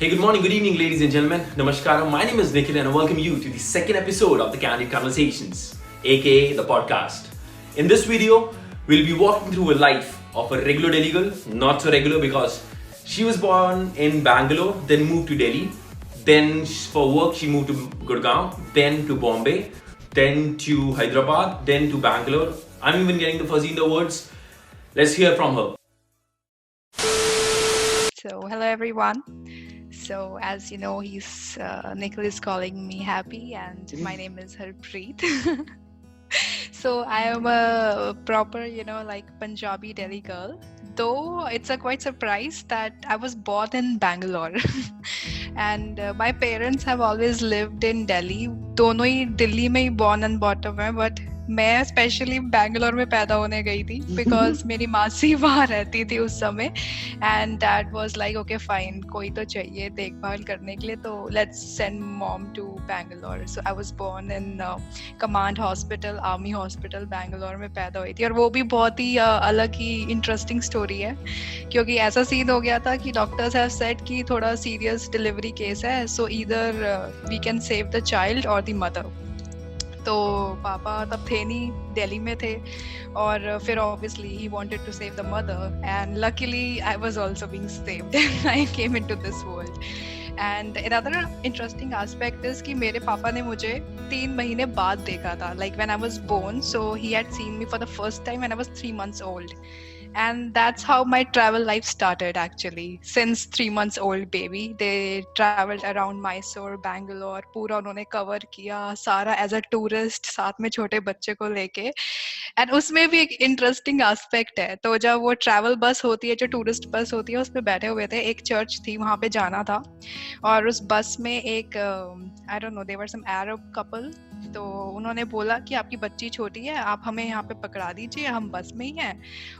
Hey, good morning, good evening, ladies and gentlemen. Namaskaram. My name is Nikhil and I welcome you to the second episode of the Candid Conversations, aka the podcast. In this video, we'll be walking through a life of a regular Delhi girl, not so regular because she was born in Bangalore, then moved to Delhi. Then for work, she moved to Gurgaon, then to Bombay, then to Hyderabad, then to Bangalore. I'm even getting the fuzzy in the words. Let's hear from her. So, hello everyone. So, as you know, Nikhil is calling me Happy, and my name is Harpreet. So, I am a proper, like Punjabi Delhi girl. Though it's a quite surprise that I was born in Bangalore, and my parents have always lived in Delhi. दोनों ही दिल्ली में ही born and brought up हैं, but मैं specially Bangalore में पैदा होने गई थी because मेरी मासी वहाँ रहती थी उस समय and dad was like okay fine कोई तो चाहिए देखभाल करने के लिए तो let's send mom to Bangalore so I was born in command hospital army hospital Bangalore में पैदा हुई थी और वो भी बहुत ही अलग ही इंटरेस्टिंग स्टोरी है क्योंकि ऐसा सीन हो गया था कि डॉक्टर्स हैव सेड कि थोड़ा सीरियस डिलीवरी केस है so either we can save the child or the mother तो पापा तब थे नहीं दिल्ली में थे और फिर obviously he wanted to save the mother and luckily I was also being saved I came into this world and another interesting aspect is कि मेरे पापा ने मुझे 3 महीने बाद देखा था like when I was born so he had seen me for the first time when I was 3 months old and that's how my travel life started actually since 3 months old baby they traveled around Mysore Bangalore पूरा उन्होंने cover किया सारा as a tourist साथ में छोटे बच्चे को लेके एंड उसमें भी एक इंटरेस्टिंग एस्पेक्ट है तो जब वो ट्रैवल बस होती है जो टूरिस्ट बस होती है उसमें बैठे हुए थे एक चर्च थी वहां पे जाना था और उस बस में एक I don't know there some Arab couple तो उन्होंने बोला कि आपकी बच्ची छोटी है आप हमें यहाँ पे पकड़ा दीजिए हम बस में ही हैं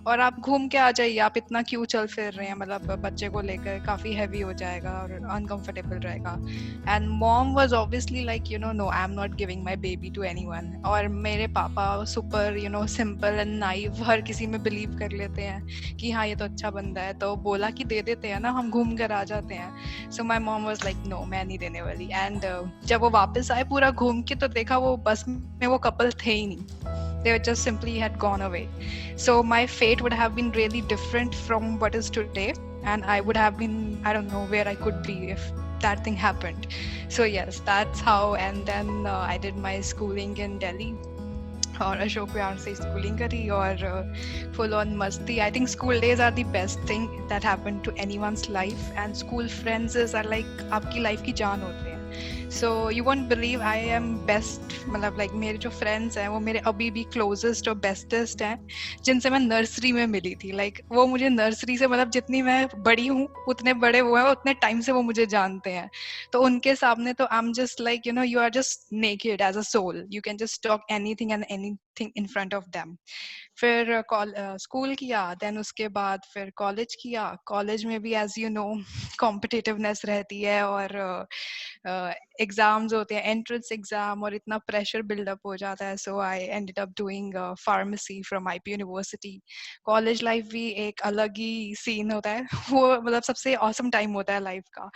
और आप घूम के आ जाइए आप इतना क्यों चल फिर रहे हैं मतलब बच्चे को लेकर काफी हैवी हो जाएगा और अनकंफर्टेबल रहेगा and mom was obviously like no I am not giving my baby to anyone और मेरे पापा सुपर सिंपल एंड नाइव हर किसी में बिलीव कर लेते हैं कि हाँ ये तो अच्छा बंदा है तो बोला कि दे देते हैं ना हम घूम कर आ जाते हैं so my mom was like no मैं नहीं देने वाली एंड जब वो वापस आए पूरा घूम के तो देखा वो बस में वो कपल थे ही नहीं they were just simply had gone away so my fate would have been really different from what is today and I would have been I don't know where I could be if that thing happened so yes that's how and then I did my schooling in Delhi और अशोक विहार से schooling करी और full on मस्ती I think school days are the best thing that happen to anyone's life and school friends are like आपकी life की जान होते हैं so you won't believe I am best मतलब लाइक मेरे जो फ्रेंड्स हैं वो मेरे अभी भी क्लोजेस्ट और बेस्टेस्ट हैं जिनसे मैं नर्सरी में मिली थी लाइक वो मुझे नर्सरी से मतलब जितनी मैं बड़ी हूँ उतने बड़े वो हैं उतने टाइम से वो मुझे जानते हैं तो उनके सामने तो I am just like you are just naked as a soul you can just talk anything and anything in front of them फिर स्कूल किया देन उसके बाद फिर कॉलेज किया कॉलेज में भी एज यू नो कॉम्पिटिटिवनेस रहती है और एग्जाम्स होते हैं एंट्रेंस एग्जाम और इतना प्रेशर बिल्डअप हो जाता है so I ended up doing pharmacy from IP university college life भी एक अलग ही सीन होता है वो मतलब सबसे ऑसम टाइम होता है लाइफ का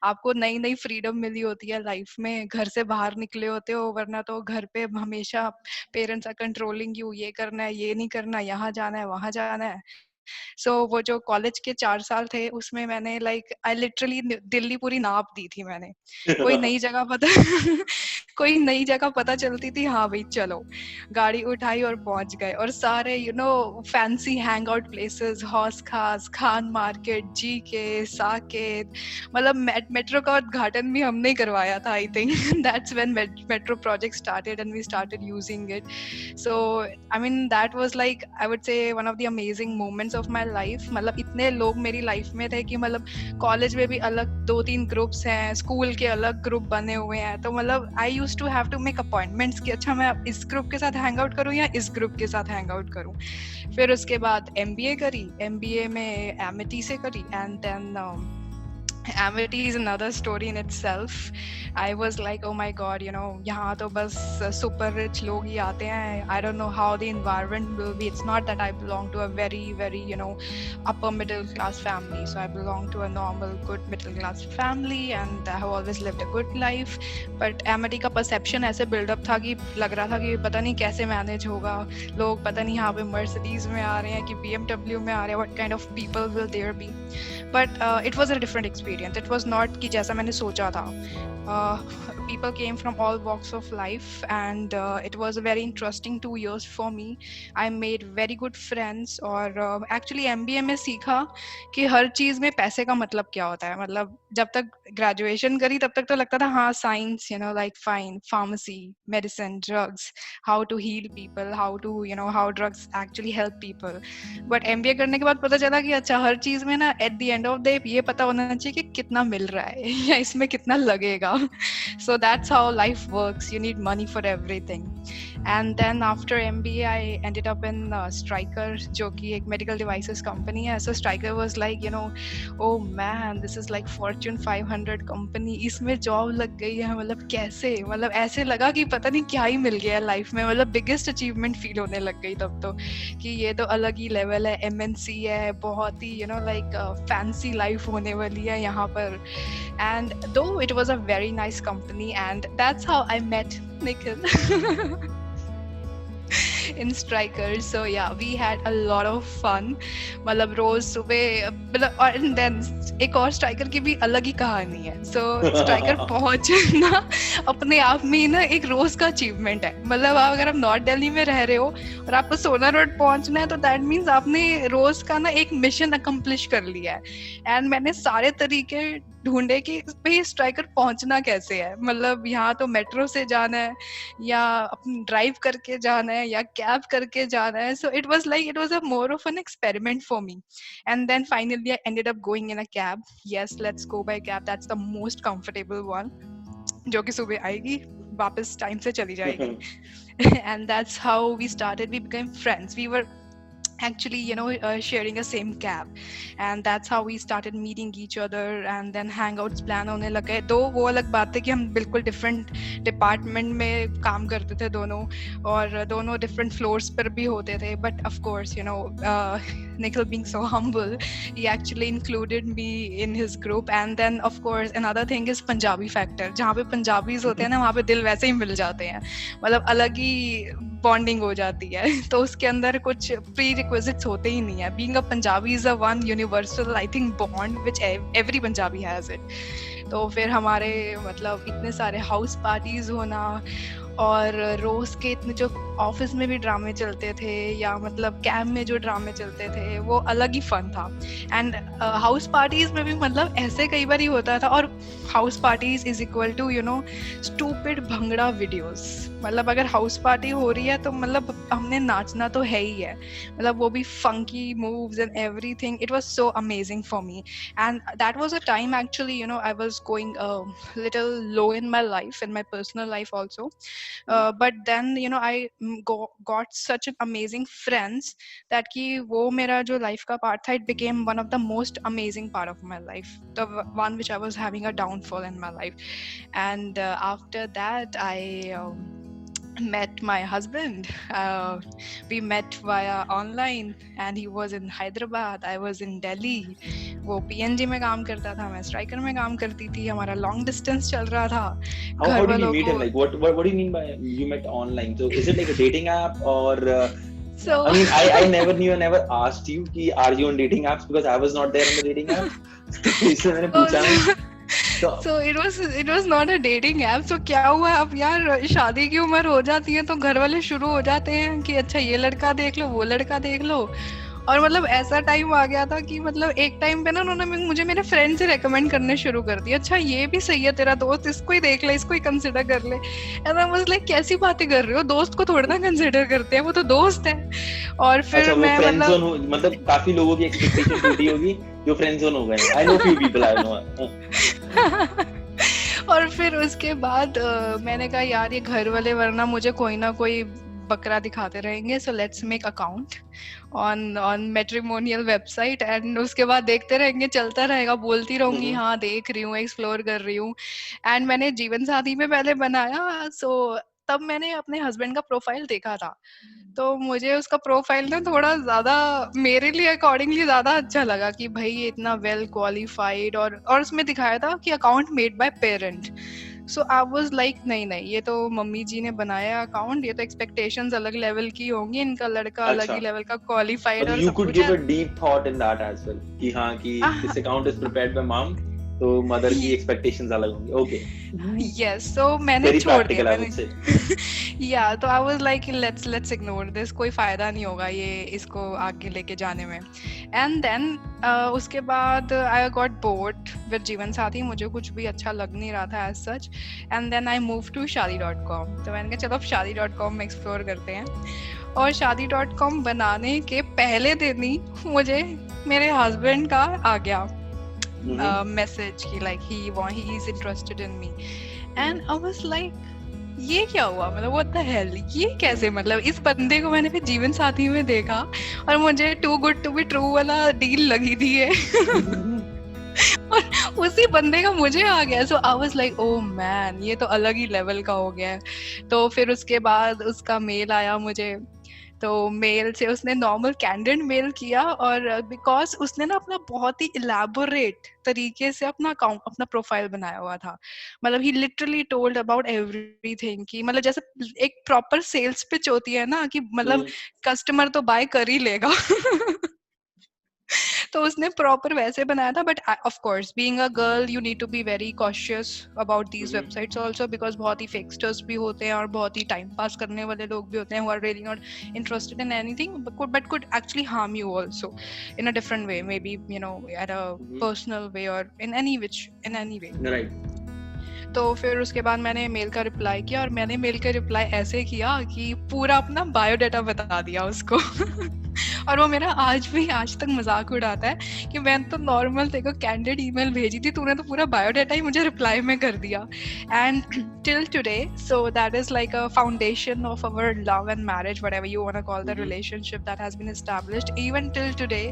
आपको नई नई फ्रीडम मिली होती है लाइफ में घर से बाहर निकले होते हो वरना तो घर पे हमेशा पेरेंट्स आर कंट्रोलिंग यू ये करना है ये नहीं करना यहाँ जाना है वहाँ जाना है सो वो जो कॉलेज के 4 साल थे उसमें मैंने लाइक आई लिटरली दिल्ली पूरी नाप दी थी मैंने कोई नई जगह पता कोई नई जगह पता चलती थी हाँ भाई चलो गाड़ी उठाई और पहुंच गए और सारे फैंसी हैंग आउट प्लेसेस हौस खास खान मार्केट जी के साकेत मतलब मेट्रो का उद्घाटन भी हमने करवाया था I think that's when metro project started and we started using it so I mean that was like I would say one of the amazing moments of my life मतलब इतने लोग मेरी लाइफ में थे कि मतलब कॉलेज में भी अलग 2-3 ग्रुप्स हैं स्कूल के अलग ग्रुप बने हुए हैं तो मतलब I used to have to make appointments कि अच्छा मैं इस ग्रुप के साथ हैंग आउट करूं या इस ग्रुप के साथ हैंग आउट करूं फिर उसके बाद एमबीए करी एमबीए में एमिटी से करी and then Amity is another story in itself. I was like, oh my god, यहाँ तो बस super rich लोग ही आते हैं. I don't know how the environment will be. It's not that I belong to a very, very, upper middle class family. So I belong to a normal, good middle class family, and I have always lived a good life. But Amity का perception ऐसे build up था कि लग रहा था कि पता नहीं कैसे manage होगा. लोग पता नहीं यहाँ पे Mercedes में आ रहे हैं कि BMW में आ रहे हैं. What kind of people will there be? But it was a different experience. It was not कि जैसा मैंने सोचा था. People came from all walks of life, and it was a very interesting 2 years for me. I made very good friends, और actually MBA में सीखा कि हर चीज़ में पैसे का मतलब क्या होता है. मतलब जब तक ग्रेजुएशन करी तब तक तो लगता था हाँ science, like fine, pharmacy, medicine, drugs, how to heal people, how to how drugs actually help people. But MBA करने के बाद पता चला कि अच्छा हर चीज़ में ना at the end of the day ये पता होना चाहिए कि कितना मिल रहा है या इसमें कितना लगेगा. So that's how life works. You need money for everything. And then after MBA, I ended up in Stryker, जो कि एक medical devices company है. So Stryker was like, oh man, this is like Fortune 500 company. इसमें job लग गई है. मतलब कैसे? मतलब ऐसे लगा कि पता नहीं क्या ही मिल गया life में. मतलब biggest achievement feel होने लग गई तब तो कि ये तो अलग ही level है. MNC है, बहुत ही like fancy life होने वाली है यहाँ पर. And though it was a very nice company, and that's how I met Nikhil. In Stryker. So yeah, we had a lot of fun. मतलब रोज सुबह मतलब और and then एक और स्ट्राइकर की भी अलग ही कहानी है. So स्ट्राइकर पहुंचना अपने आप में ही ना एक रोज का अचीवमेंट है. मतलब आप अगर आप नॉर्थ दिल्ली में रह रहे हो और आपको सोना रोड पहुंचना है तो दैट मीन्स आपने रोज का ना एक मिशन अकम्प्लिश कर लिया है. एंड मैंने सारे तरीके ढूंढे कि भाई स्ट्राइकर पहुंचना कैसे है. मतलब यहाँ तो मेट्रो से जाना है या अपनी ड्राइव करके जाना है या कैब करके जाना है. So it was a more of an experiment for me. And then finally I ended up going in a cab. Yes, let's go by cab. That's the most comfortable one. जो कि सुबह आएगी वापस time से चली जाएगी. And that's how we started. We became friends. We were actually sharing a same cab, and that's how we started meeting each other, and then hangouts plan होने लगे. तो वो अलग बात है कि हम बिल्कुल different department में काम करते थे दोनों, और दोनों different floors पर भी होते थे. But of course Nikhil being so humble, he actually included me in his group. And then of course another thing is Punjabi factor. जहाँ पे पंजाबीज होते हैं ना वहाँ पे दिल वैसे ही मिल जाते हैं. मतलब अलग ही बॉन्डिंग हो जाती है. तो उसके अंदर कुछ प्री रिक्विजिट्स होते ही नहीं है. Being a Punjabi is a one universal I think bond which every Punjabi has it. तो फिर हमारे मतलब इतने सारे हाउस पार्टीज होना, और रोज के इतने जो ऑफिस में भी ड्रामे चलते थे या मतलब कैम्प में जो ड्रामे चलते थे वो अलग ही फन था. एंड हाउस पार्टीज में भी मतलब ऐसे कई बार ही होता था. और house parties is equal to stupid bhangra videos. मतलब अगर हाउस पार्टी हो रही है तो मतलब हमने नाचना तो है ही है. मतलब वो भी funky moves and everything. It was so amazing for me. And that was a time actually I was going little low in my life, in my personal life also. But then I got such an amazing friends that कि वो मेरा जो life का part था, it became one of the most amazing part of my life, the one which I was having a downfall in my life. And after that I met my husband. We met via online, and he was in Hyderabad, I was in Delhi. वो PNG में काम करता था, मैं striker में काम करती थी. हमारा लॉन्ग डिस्टेंस चल रहा था. How did you meet him? Like what do you mean by you met online? So is it like a dating app or So I mean I never knew, I never asked you कि are you on dating apps because I was not there on the dating app. इसलिए मैंने पूछा नहीं. So it was not a dating app. So क्या हुआ अब यार, शादी की उम्र हो जाती है तो घर वाले शुरू हो जाते हैं कि अच्छा ये लड़का देख लो, वो लड़का देख लो. और मतलब ऐसा टाइम आ गया था कि मतलब एक टाइम पे ना उन्होंने मुझे मेरे फ्रेंड से रेकमेंड करने शुरू कर दिया. अच्छा ये भी सही है तेरा दोस्त, इसको ही देख ले, इसको ही कंसिडर कर ले. एंड आई वाज लाइक कैसी बातें कर रहे हो, दोस्त को थोड़ा ना कंसिडर करते हैं, वो तो दोस्त है. और फिर अच्छा, मैं मतलब काफी लोगों की एक्सपेक्टेशन टूटी होगी जो फ्रेंड जोन हो गए. I know few people, I know. और फिर उसके बाद मैंने कहा यार ये घर वाले वरना मुझे कोई ना कोई बकरा दिखाते रहेंगे, so let's make account on matrimonial website and उसके बाद देखते रहेंगे, चलता रहेगा, बोलती रहूंगी हाँ देख रही हूँ, एक्सप्लोर कर रही हूँ। एंड मैंने जीवन साथी में पहले बनाया, सो तब मैंने अपने हस्बैंड का प्रोफाइल देखा था, तो मुझे उसका प्रोफाइल ना थोड़ा ज्यादा मेरे लिए अकॉर्डिंगली ज्यादा अच्छा लगा कि भाई ये इतना वेल क्वालिफाइड, और उसमें दिखाया था कि account made by parent. So I was like नहीं नहीं, ये तो मम्मी जी ने बनाया अकाउंट, ये तो एक्सपेक्टेशंस अलग लेवल की होंगी, इनका लड़का अलग ही लेवल का क्वालिफाइड और you सब could कुछ give है। a deep thought in that as well कि हाँ कि this account is prepared by mom, तो मदर की एक्सपेक्टेशंस अलग होंगी। ओके, यस, सो मैंने वेरी छोड़ दिया, प्रैक्टिकल आई वुड से। या तो I was like let's ignore this, कोई फायदा नहीं होगा ये इसको आगे लेके जाने में। एंड देन उसके बाद आई गॉट बोर्ड विद जीवन साथी, मुझे कुछ भी अच्छा लग नहीं रहा था as such, and then I move to shaadi.com। तो मैंने कहा चलो अब shaadi.com में एक्सप्लोर करते हैं, और shaadi.com बनाने के पहले दिन ही मुझे मेरे हस्बैंड का आ गया मैसेज कि like he is interested in me, and I was like ये क्या हुआ, मतलब what the hell, ये कैसे, मतलब इस बंदे को मैंने फिर जीवन साथी में देखा और मुझे too good to be true वाला डील लगी थी है और उसी बंदे का मुझे आ गया। So I was like oh man, ये तो अलग ही लेवल का हो गया है। तो फिर उसके बाद उसका मेल आया मुझे, तो मेल से उसने नॉर्मल कैंडिड मेल किया, और बिकॉज उसने ना अपना बहुत ही इलेबोरेट तरीके से अपना अकाउंट, अपना प्रोफाइल बनाया हुआ था, मतलब ही लिटरली टोल्ड अबाउट एवरीथिंग, कि मतलब जैसे एक प्रॉपर सेल्स पिच होती है ना, कि मतलब कस्टमर तो बाय कर ही लेगा तो उसने प्रॉपर वैसे बनाया था, but of course being a girl you need to be very cautious about these websites also, because बहुत ही फेकस्टर्स भी होते हैं और बहुत ही टाइम पास करने वाले लोग भी होते हैं, who are really not interested in anything but could actually harm you also in a different way, maybe you know at a personal way or in any way, right? तो फिर उसके बाद मैंने मेल का रिप्लाई किया, और मैंने mail का रिप्लाई ऐसे किया कि पूरा अपना बायोडाटा बता दिया उसको और वो मेरा आज तक मजाक उड़ाता है कि मैं तो नॉर्मल तेरे को कैंडिड ईमेल भेजी थी, तूने तो पूरा बायोडाटा ही मुझे रिप्लाई में कर दिया। And till today, so that is like a foundation of our love and marriage, whatever you want to call the relationship that has been established. Even till today,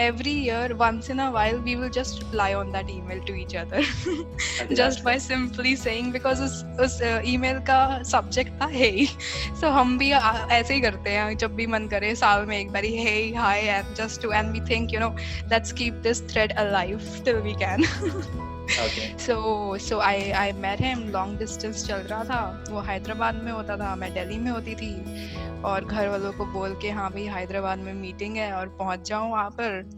every year once in a while we will just reply on that email to each other just by simply saying, because उस email का subject था hey, so हम भी ऐसे ही करते हैं जब भी मन करे साल में एक बारी hey hi, and just to, and we think you know let's keep this thread alive till we can Okay. so I met him, long distance चल रहा था, वो हैदराबाद में होता था, मैं दिल्ली में होती थी, और घर वालों को बोल के हाँ भाई हैदराबाद में मीटिंग है और पहुंच जाऊं वहाँ पर।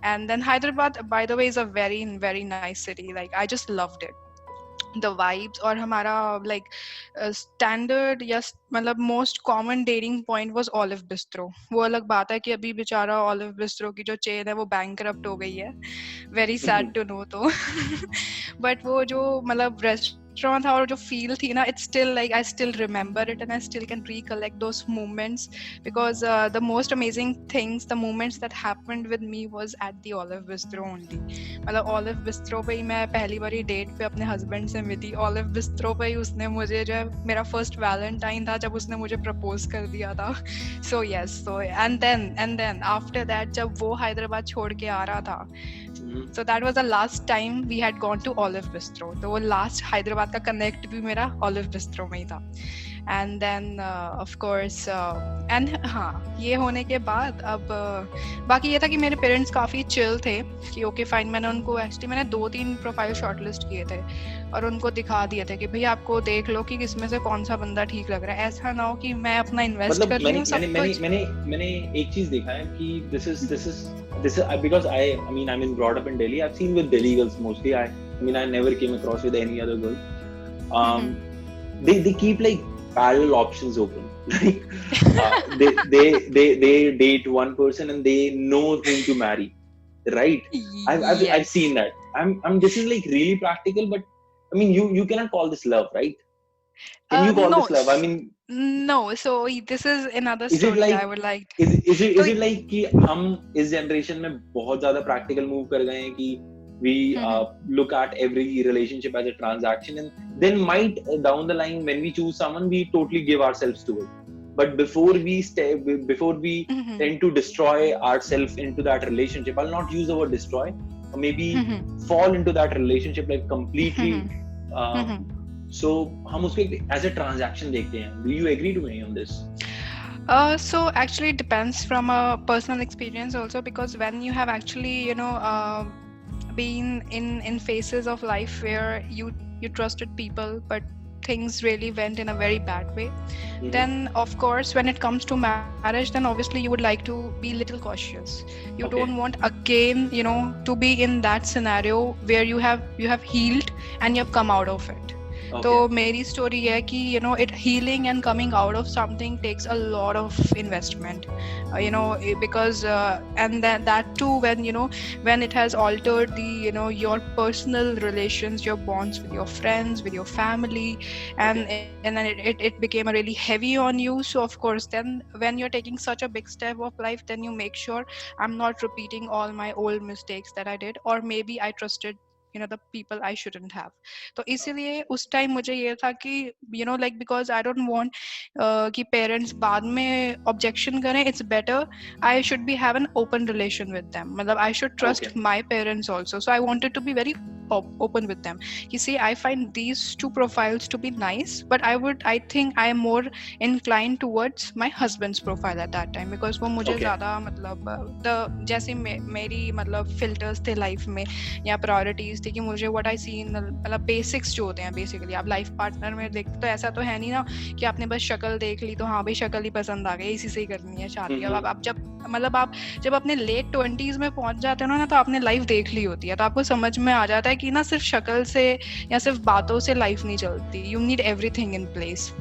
And then Hyderabad by the way is a very very nice city, like I just loved it, the vibes, और हमारा लाइक स्टैंडर्ड या मतलब most common dating point was Olive Bistro. वो अलग बात है कि अभी बेचारा ऑलिव बिस्ट्रो की जो चेन है वो बैंकरप्ट हो गई है, वेरी सैड टू नो तो बट वो जो मतलब रेस्टोरेंट था और जो फील थी ना, it's still like I still remember it and I still can recollect those moments, because the most amazing things, the moments that happened with me was at the olive bistro only. मतलब olive bistro पे ही मैं पहली बारी date पे अपने husband से मिली, olive bistro पे ही उसने मुझे, जो है मेरा फर्स्ट वैलेंटाइन था जब उसने मुझे प्रपोज कर दिया था। So yes, so and then after that जब वो हैदराबाद छोड़ के आ रहा था, so that was the last time we had gone to Olive Bistro, तो वो लास्ट हैदराबाद का कनेक्ट भी मेरा Olive Bistro में ही था। And then of course and हाँ, ये होने के बाद अब बाकी ये था कि मेरे पेरेंट्स काफ़ी चिल थे कि ओके फाइन, मैंने उनको एक्चुअली मैंने 2-3 प्रोफाइल शॉर्टलिस्ट किए थे और उनको दिखा दिए थे कि भाई आपको देख लो कि किसमें से कौन सा बंदा ठीक लग रहा है, ऐसा ना हो कि मैं अपना इन्वेस्ट कर रही हूँ सब कुछ। मैंने एक चीज देखा है कि this is because I mean I'm brought up in Delhi. I've seen with Delhi girls mostly. I mean I never came across with any other girl. They keep like parallel options open. Like they date one person and they know whom to marry, right? I've seen that. This is like really practical, but I mean you cannot call this love, right? Can you call this love? I mean no, so this is another story I would like. Is it like कि हम इस generation में बहुत ज़्यादा practical move कर गए हैं कि we look at every relationship as a transaction, and then might down the line when we choose someone we totally give ourselves to it. but before we Mhm. tend to destroy ourselves into that relationship, I'll not use the word destroy, or maybe Mhm. fall into that relationship like completely. Mhm. uh, Mhm. so हम उसको as a transaction देखते हैं. Do you agree to me on this? So actually it depends from a personal experience also, because when you have actually been in phases of life where you trusted people but things really went in a very bad way, Mm-hmm. then of course when it comes to marriage, then obviously you would like to be little cautious. You Okay. don't want again, to be in that scenario where you have healed and you have come out of it. तो Okay. मेरी story है कि it healing and coming out of something takes a lot of investment, because and that too when it has altered the your personal relations, your bonds with your friends, with your family, and then it became a really heavy on you. So of course then when you're taking such a big step of life, then you make sure I'm not repeating all my old mistakes that I did, or maybe I trusted the people I shouldn't have. तो इसीलिए उस time मुझे ये था कि like because I don't want कि parents बाद में objection करें. It's better I should be have an open relation with them. मतलब I should trust Okay. my parents also. So I wanted to be very open with them. You see, I find these two profiles to be nice, but I think I am more inclined towards my husband's profile at that time, because वो मुझे Okay. ज़्यादा मतलब जैसे मेरी मतलब filters थे life में या प्रायोरिटीज थी कि मुझे व्हाट आई सी इन मतलब बेसिक्स जो होते हैं बेसिकली आप लाइफ पार्टनर में देखते तो ऐसा तो है नहीं ना कि आपने बस शक्ल देख ली तो हाँ भाई शक्ल ही पसंद आ गई, इसी से ही करनी है शादी. अब आप जब अपने लेट 20s में पहुंच जाते हो ना तो आपने लाइफ देख ली होती है, तो आपको समझ में आ जाता है कि ना सिर्फ शक्ल से या सिर्फ बातों से लाइफ नहीं चलती. You need everything in place.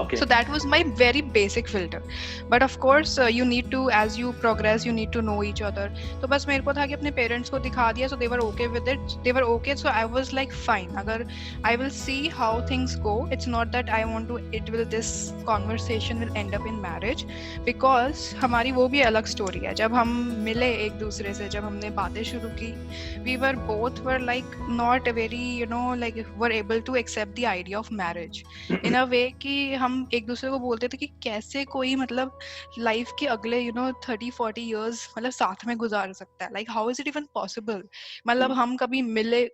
Okay. So that was my very basic filter, but of course you need to, as you progress, you need to know each other. तो बस मेरे को था कि अपने पेरेंट्स को दिखा दिया, so they were okay with it. They were okay, so I was like fine. अगर I will see how things go. It's not that I want to this conversation will end up in marriage, because हमारी वो भी अलग story है. जब हम मिले एक दूसरे से, जब हमने बातें शुरू की, we were both were like not very like were able to accept the idea of marriage in a way कि हम एक दूसरे को बोलते थे कि कैसे कोई मतलब लाइफ के अगले 30-40 years मतलब साथ में गुजार सकता है. Like how is it even possible. मतलब हम कभी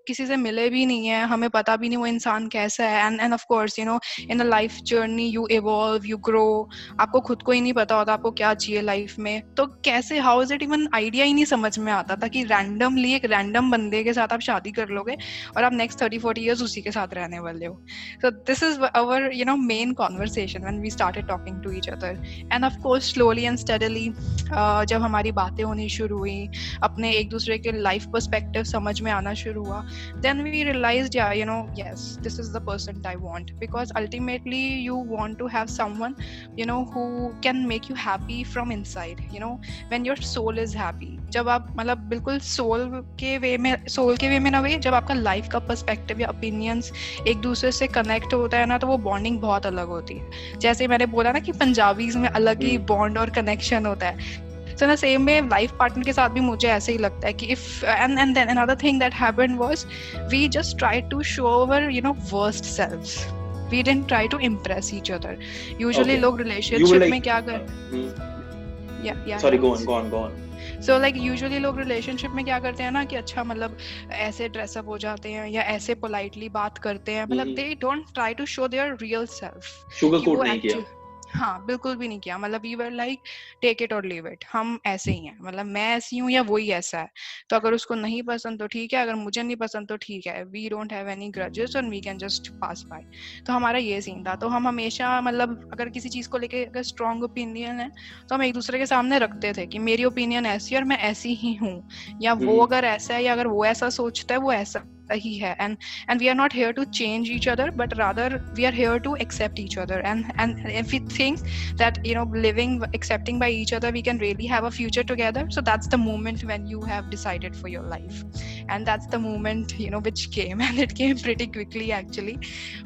किसी से मिले भी नहीं है, हमें पता भी नहीं वो इंसान कैसा है. End of course in the life journey you evolve, you grow. आपको खुद को ही नहीं पता होता आपको क्या चाहिए लाइफ में, तो कैसे how is it even idea ही नहीं समझ में आता था कि रैंडमली एक रैंडम बंदे के साथ आप शादी कर लोगे और आप नेक्स्ट 30-40 years उसी के साथ रहने वाले हो. So this is our main conversation when we started talking to each other. And of course slowly and steadily जब हमारी बातें होनी शुरू हुई, अपने एक दूसरे के life perspective समझ में आना शुरू हुआ, then we realized yes, this is the person I want, because ultimately you want to have someone who can make you happy from inside, when your soul is happy. जब आप मतलब बिल्कुल soul के वे में ना वे, जब आपका लाइफ का पर्सपेक्टिव या ओपिनियंस एक दूसरे से कनेक्ट होता है ना, तो वो बॉन्डिंग बहुत अलग होती है. जैसे मैंने बोला ना कि पंजाबीज में अलग ही बॉन्ड और कनेक्शन होता है. So the same way life partner के साथ भी मुझे ऐसे ही लगता है कि if and then another thing that happened was we just tried to show our worst selves. We didn't try to impress each other. Usually लोग relationship में क्या कर Sorry, go on. So like usually लोग relationship में क्या करते हैं ना कि अच्छा मतलब ऐसे ड्रेसअप हो जाते हैं या ऐसे पोलाइटली बात करते हैं, मतलब they don't try to show their real self. Sugarcoat नहीं किया. हाँ बिल्कुल भी नहीं किया. मतलब we were like take it or leave it. हम ऐसे ही हैं, मतलब मैं ऐसी हूँ या वही ऐसा है, तो अगर उसको नहीं पसंद तो ठीक है, अगर मुझे नहीं पसंद तो ठीक है. We don't have any grudges और we can just pass by. तो हमारा ये सीन था. तो हम हमेशा मतलब अगर किसी चीज को लेके अगर स्ट्रॉन्ग ओपिनियन है तो हम एक दूसरे के सामने रखते थे कि मेरी ओपिनियन ऐसी है और मैं ऐसी ही हूँ, या वो अगर ऐसा है या अगर वो ऐसा सोचता है वो ऐसा ही है. and we are not here to change each other, but rather we are here to accept each other, and if we think that living accepting by each other we can really have a future together, so that's the moment when you have decided for your life. And that's the moment which came, and it came pretty quickly actually.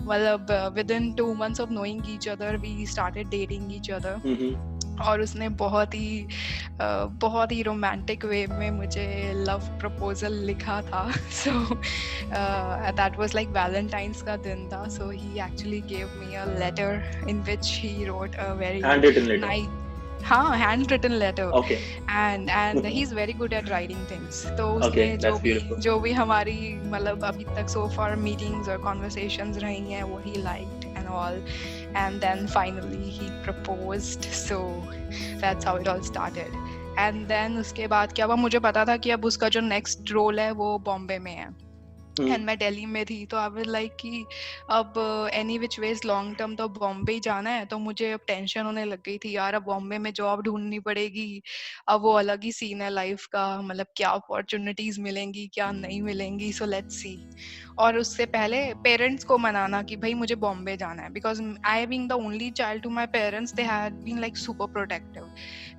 Well, within 2 months of knowing each other we started dating each other. और उसने बहुत ही romantic way में मुझे love proposal लिखा था. So that was like Valentine's का दिन था. So he actually gave me a letter in which he wrote a very Handwritten letter. Nice, हाँ, handwritten letter. Okay. And he is very good at writing things. तो Okay, उसने that's beautiful. जो भी हमारी मतलब अभी तक सो फार meetings और कॉन्वर्सेशंस रही हैं वो he liked and all. And then finally he proposed. So that's how it all started. And then उसके बाद क्या हुआ, मुझे पता था कि अब उसका जो नेक्स्ट रोल है वो बॉम्बे में है एंड मैं दिल्ली में थी. तो आई वाज लाइक कि अब any which ways long term तो बॉम्बे ही जाना है. तो मुझे अब टेंशन होने लग गई थी यार, अब बॉम्बे में जॉब ढूंढनी पड़ेगी. अब वो अलग ही सीन है लाइफ का, मतलब क्या अपॉर्चुनिटीज मिलेंगी क्या नहीं मिलेंगी. So let's see. और उससे पहले पेरेंट्स को मनाना कि भाई मुझे बॉम्बे जाना है, because I being the only child to my parents, they had been like super protective,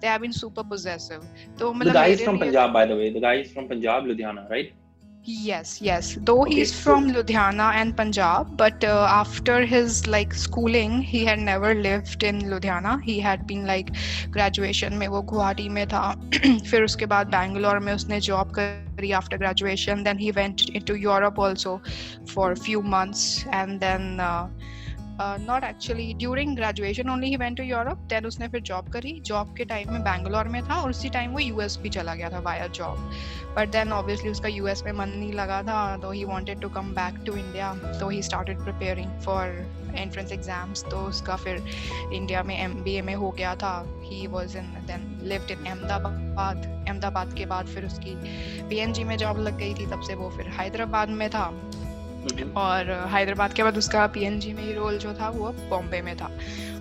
they have been super possessive. तो The मतलब guy is मेरे from लिए Punjab, by the way. The guy is from Punjab, Ludhiana, right? Yes. Though Okay, he's from Ludhiana and Punjab, but after his like schooling, he had never lived in Ludhiana. He had been like graduation में वो गुवाहाटी में था. फिर उसके बाद बैंगलोर में उसने job करी after graduation. Then he went into Europe also for a few months, and then not actually during graduation only he went to Europe. Then उसने फिर जॉब करी. जॉब के टाइम में बैंगलोर में था और उसी टाइम वो यूएस भी चला गया था via job. But then obviously उसका यूएस में मन नहीं लगा था, तो he wanted to come back to India. तो he started preparing for entrance exams. तो उसका फिर इंडिया में एमबीए में हो गया था. He was in then lived in Ahmedabad के बाद फिर उसकी पीएनजी में जॉब लग गई थी. तब से वो फिर हैदराबाद में था. और हैदराबाद के बाद उसका पीएनजी में ही रोल जो था वो अब बॉम्बे में था.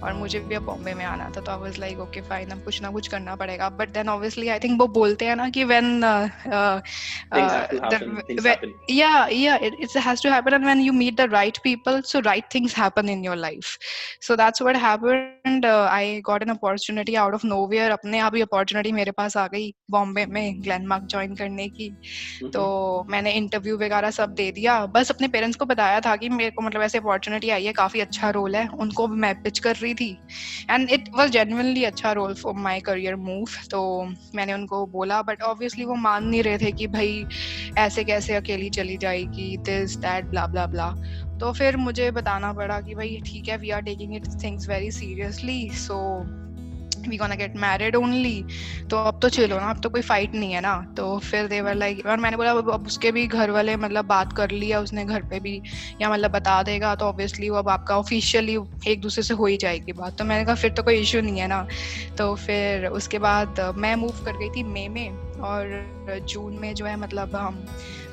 और मुझे भी अब बॉम्बे में आना था. तो I was like okay fine, अब कुछ ना कुछ करना पड़ेगा. But then obviously I think वो बोलते हैं ना कि when Things have to happen. Things happen. it has to happen, and when you meet the right people, so right things happen in your life. So that's what happened. I got an opportunity out of nowhere. अपने आप ही opportunity मेरे पास आ गई बॉम्बे में Glenmark join करने की. तो मैंने interview वगैरह सब दे दिया. बस अपने पेरेंट्स को बताया था कि मेरे को मतलब ऐसे अपॉर्चुनिटी आई है, काफी अच्छा रोल है. उनको भी मैं पिच कर रही थी एंड इट वाज जेन्युइनली अच्छा role for my career move. तो मैंने उनको बोला, बट ऑब्वियसली वो मान नहीं रहे थे कि भाई ऐसे कैसे अकेली चली जाएगी, दिस दैट ब्ला ब्ला ब्ला. तो फिर मुझे बताना पड़ा कि भाई ठीक है, we are taking it things very seriously, so we gonna get married only. तो अब तो चलो ना, अब तो कोई फाइट नहीं है ना. तो फिर दे वर लाइक, और मैंने बोला अब उसके भी घर वाले मतलब बात कर लिया उसने घर पे भी, या मतलब बता देगा तो ऑब्वियसली वो अब आपका ऑफिशियली एक दूसरे से हो ही जाएगी बात. तो मैंने कहा फिर तो कोई इशू नहीं है ना. तो फिर उसके बाद मैं मूव कर गई थी मई में, और जून में जो है मतलब हम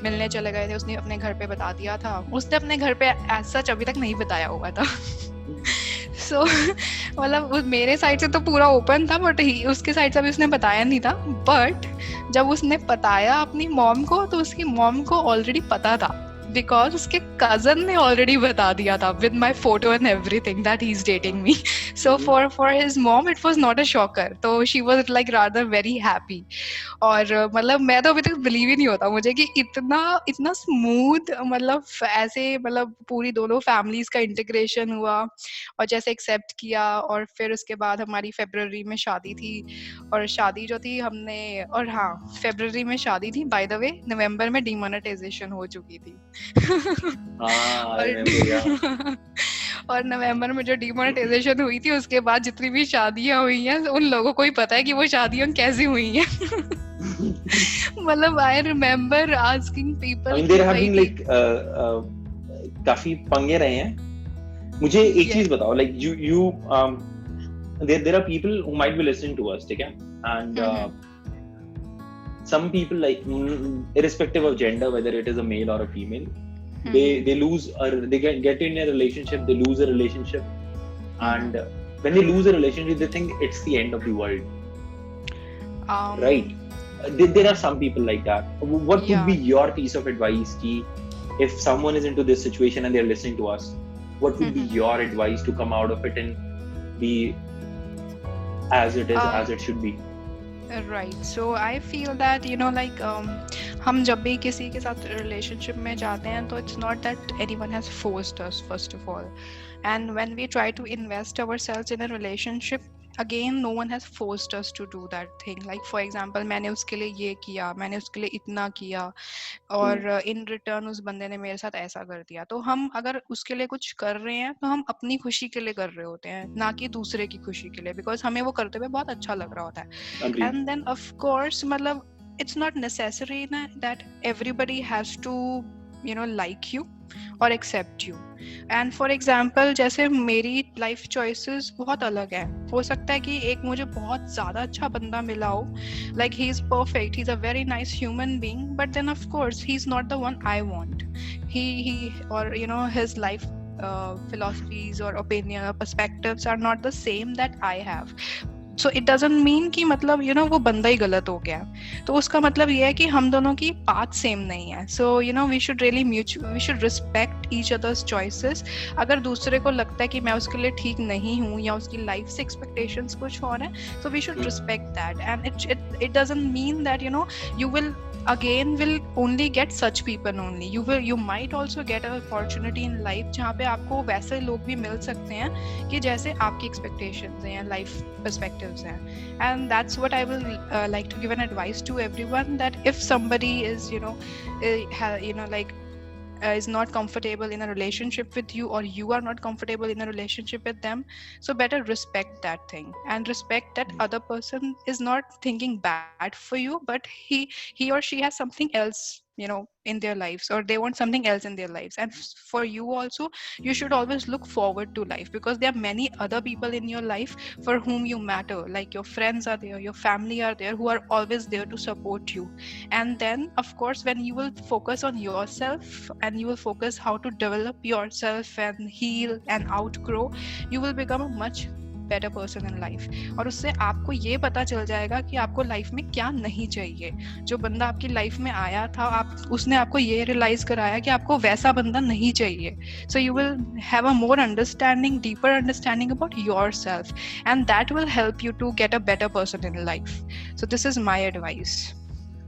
मिलने चले गए थे. उसने अपने घर पे बता दिया था. उसने अपने घर पे एज सच अभी तक नहीं बताया हुआ था. सो मतलब मेरे साइड से तो पूरा ओपन था, बट उसके साइड से भी उसने बताया नहीं था. बट जब उसने बताया अपनी मॉम को, तो उसकी मॉम को ऑलरेडी पता था, बिकॉज उसके कजन ने ऑलरेडी बता दिया था with my photo and everything that he is dating me. So for his mom it was not a shocker. तो she was like rather very happy. और मतलब मैं तो अभी तक बिलीव ही नहीं होता मुझे कि इतना स्मूथ मतलब ऐसे मतलब पूरी दोनों फैमिलीज का इंटीग्रेशन हुआ और जैसे एक्सेप्ट किया. और फिर उसके बाद हमारी फरवरी में शादी थी, और शादी जो थी हमने, और हाँ फरवरी में शादी थी, बाय द वे नवंबर में डीमोनेटाइजेशन हो चुकी थी. और नवंबर में जो डीमोनेटाइजेशन हुई थी, उसके बाद जितनी भी शादियां हुई हैं उन लोगों को ही पता है कि वो शादियां कैसी हुई हैं. मतलब आई रिमेम्बर आस्किंग पीपल, काफी पंगे रहे हैं. मुझे एक चीज बताओ, like you there are people who might be listening to us, ठीक है, and some people, like irrespective of gender, whether it is a male or a female, they lose, or they get in a relationship, they lose a relationship, and when they lose a relationship, they think it's the end of the world. Right? There are some people like that. What would be your piece of advice, ki if someone is into this situation and they're listening to us, what would be your advice to come out of it and be as it is, as it should be? Right. So I feel that like हम जब भी किसी के साथ relationship में जाते हैं, तो it's not that anyone has forced us, first of all, and when we try to invest ourselves in a relationship, again no one has forced us to do that thing. Like for example, मैंने उसके लिए ये किया, मैंने उसके लिए इतना किया, और इन रिटर्न उस बंदे ने मेरे साथ ऐसा कर दिया. तो हम अगर उसके लिए कुछ कर रहे हैं तो हम अपनी खुशी के लिए कर रहे होते हैं, ना कि दूसरे की खुशी के लिए, बिकॉज हमें वो करते हुए बहुत अच्छा लग रहा होता है. एंड देन ऑफ कोर्स मतलब it's not necessary that everybody has to like you or accept you. And for example, जैसे मेरी life choices बहुत अलग है. हो सकता है कि एक मुझे बहुत ज़्यादा अच्छा बंदा मिला हो, like he is perfect, he's a very nice human being, but then of course he's not the one I want. He or his life philosophies or opinion or perspectives are not the same that I have. So it doesn't mean कि मतलब वो बंदा ही गलत हो गया. तो उसका मतलब ये है कि हम दोनों की पाथ सेम नहीं है. So we should really we should respect each other's choices. अगर दूसरे को लगता है कि मैं उसके लिए ठीक नहीं हूँ या उसकी लाइफ से एक्सपेक्टेशंस कुछ और है, so we should respect that. And it doesn't mean that you will only get such people only. You might also get an opportunity in life जहाँ पे आपको वैसे लोग भी मिल सकते हैं कि जैसे आपकी expectations हैं या life perspectives हैं. And that's what I will like to give an advice to everyone, that if somebody is is not comfortable in a relationship with you, or you are not comfortable in a relationship with them, so better respect that thing and respect that other person is not thinking bad for you, but he or she has something else in their lives, or they want something else in their lives. And for you also, you should always look forward to life, because there are many other people in your life for whom you matter, like your friends are there, your family are there, who are always there to support you. And then of course, when you will focus on yourself and you will focus how to develop yourself and heal and outgrow, you will become a much better person in life. और उससे आपको ये पता चल जाएगा कि आपको life में क्या नहीं चाहिए. जो बंदा आपकी लाइफ में आया था, उसने आपको ये रियलाइज कराया कि आपको वैसा बंदा नहीं चाहिए. So you will have a more understanding, deeper understanding about yourself, and that will help you to get a better person in life. So this is my advice.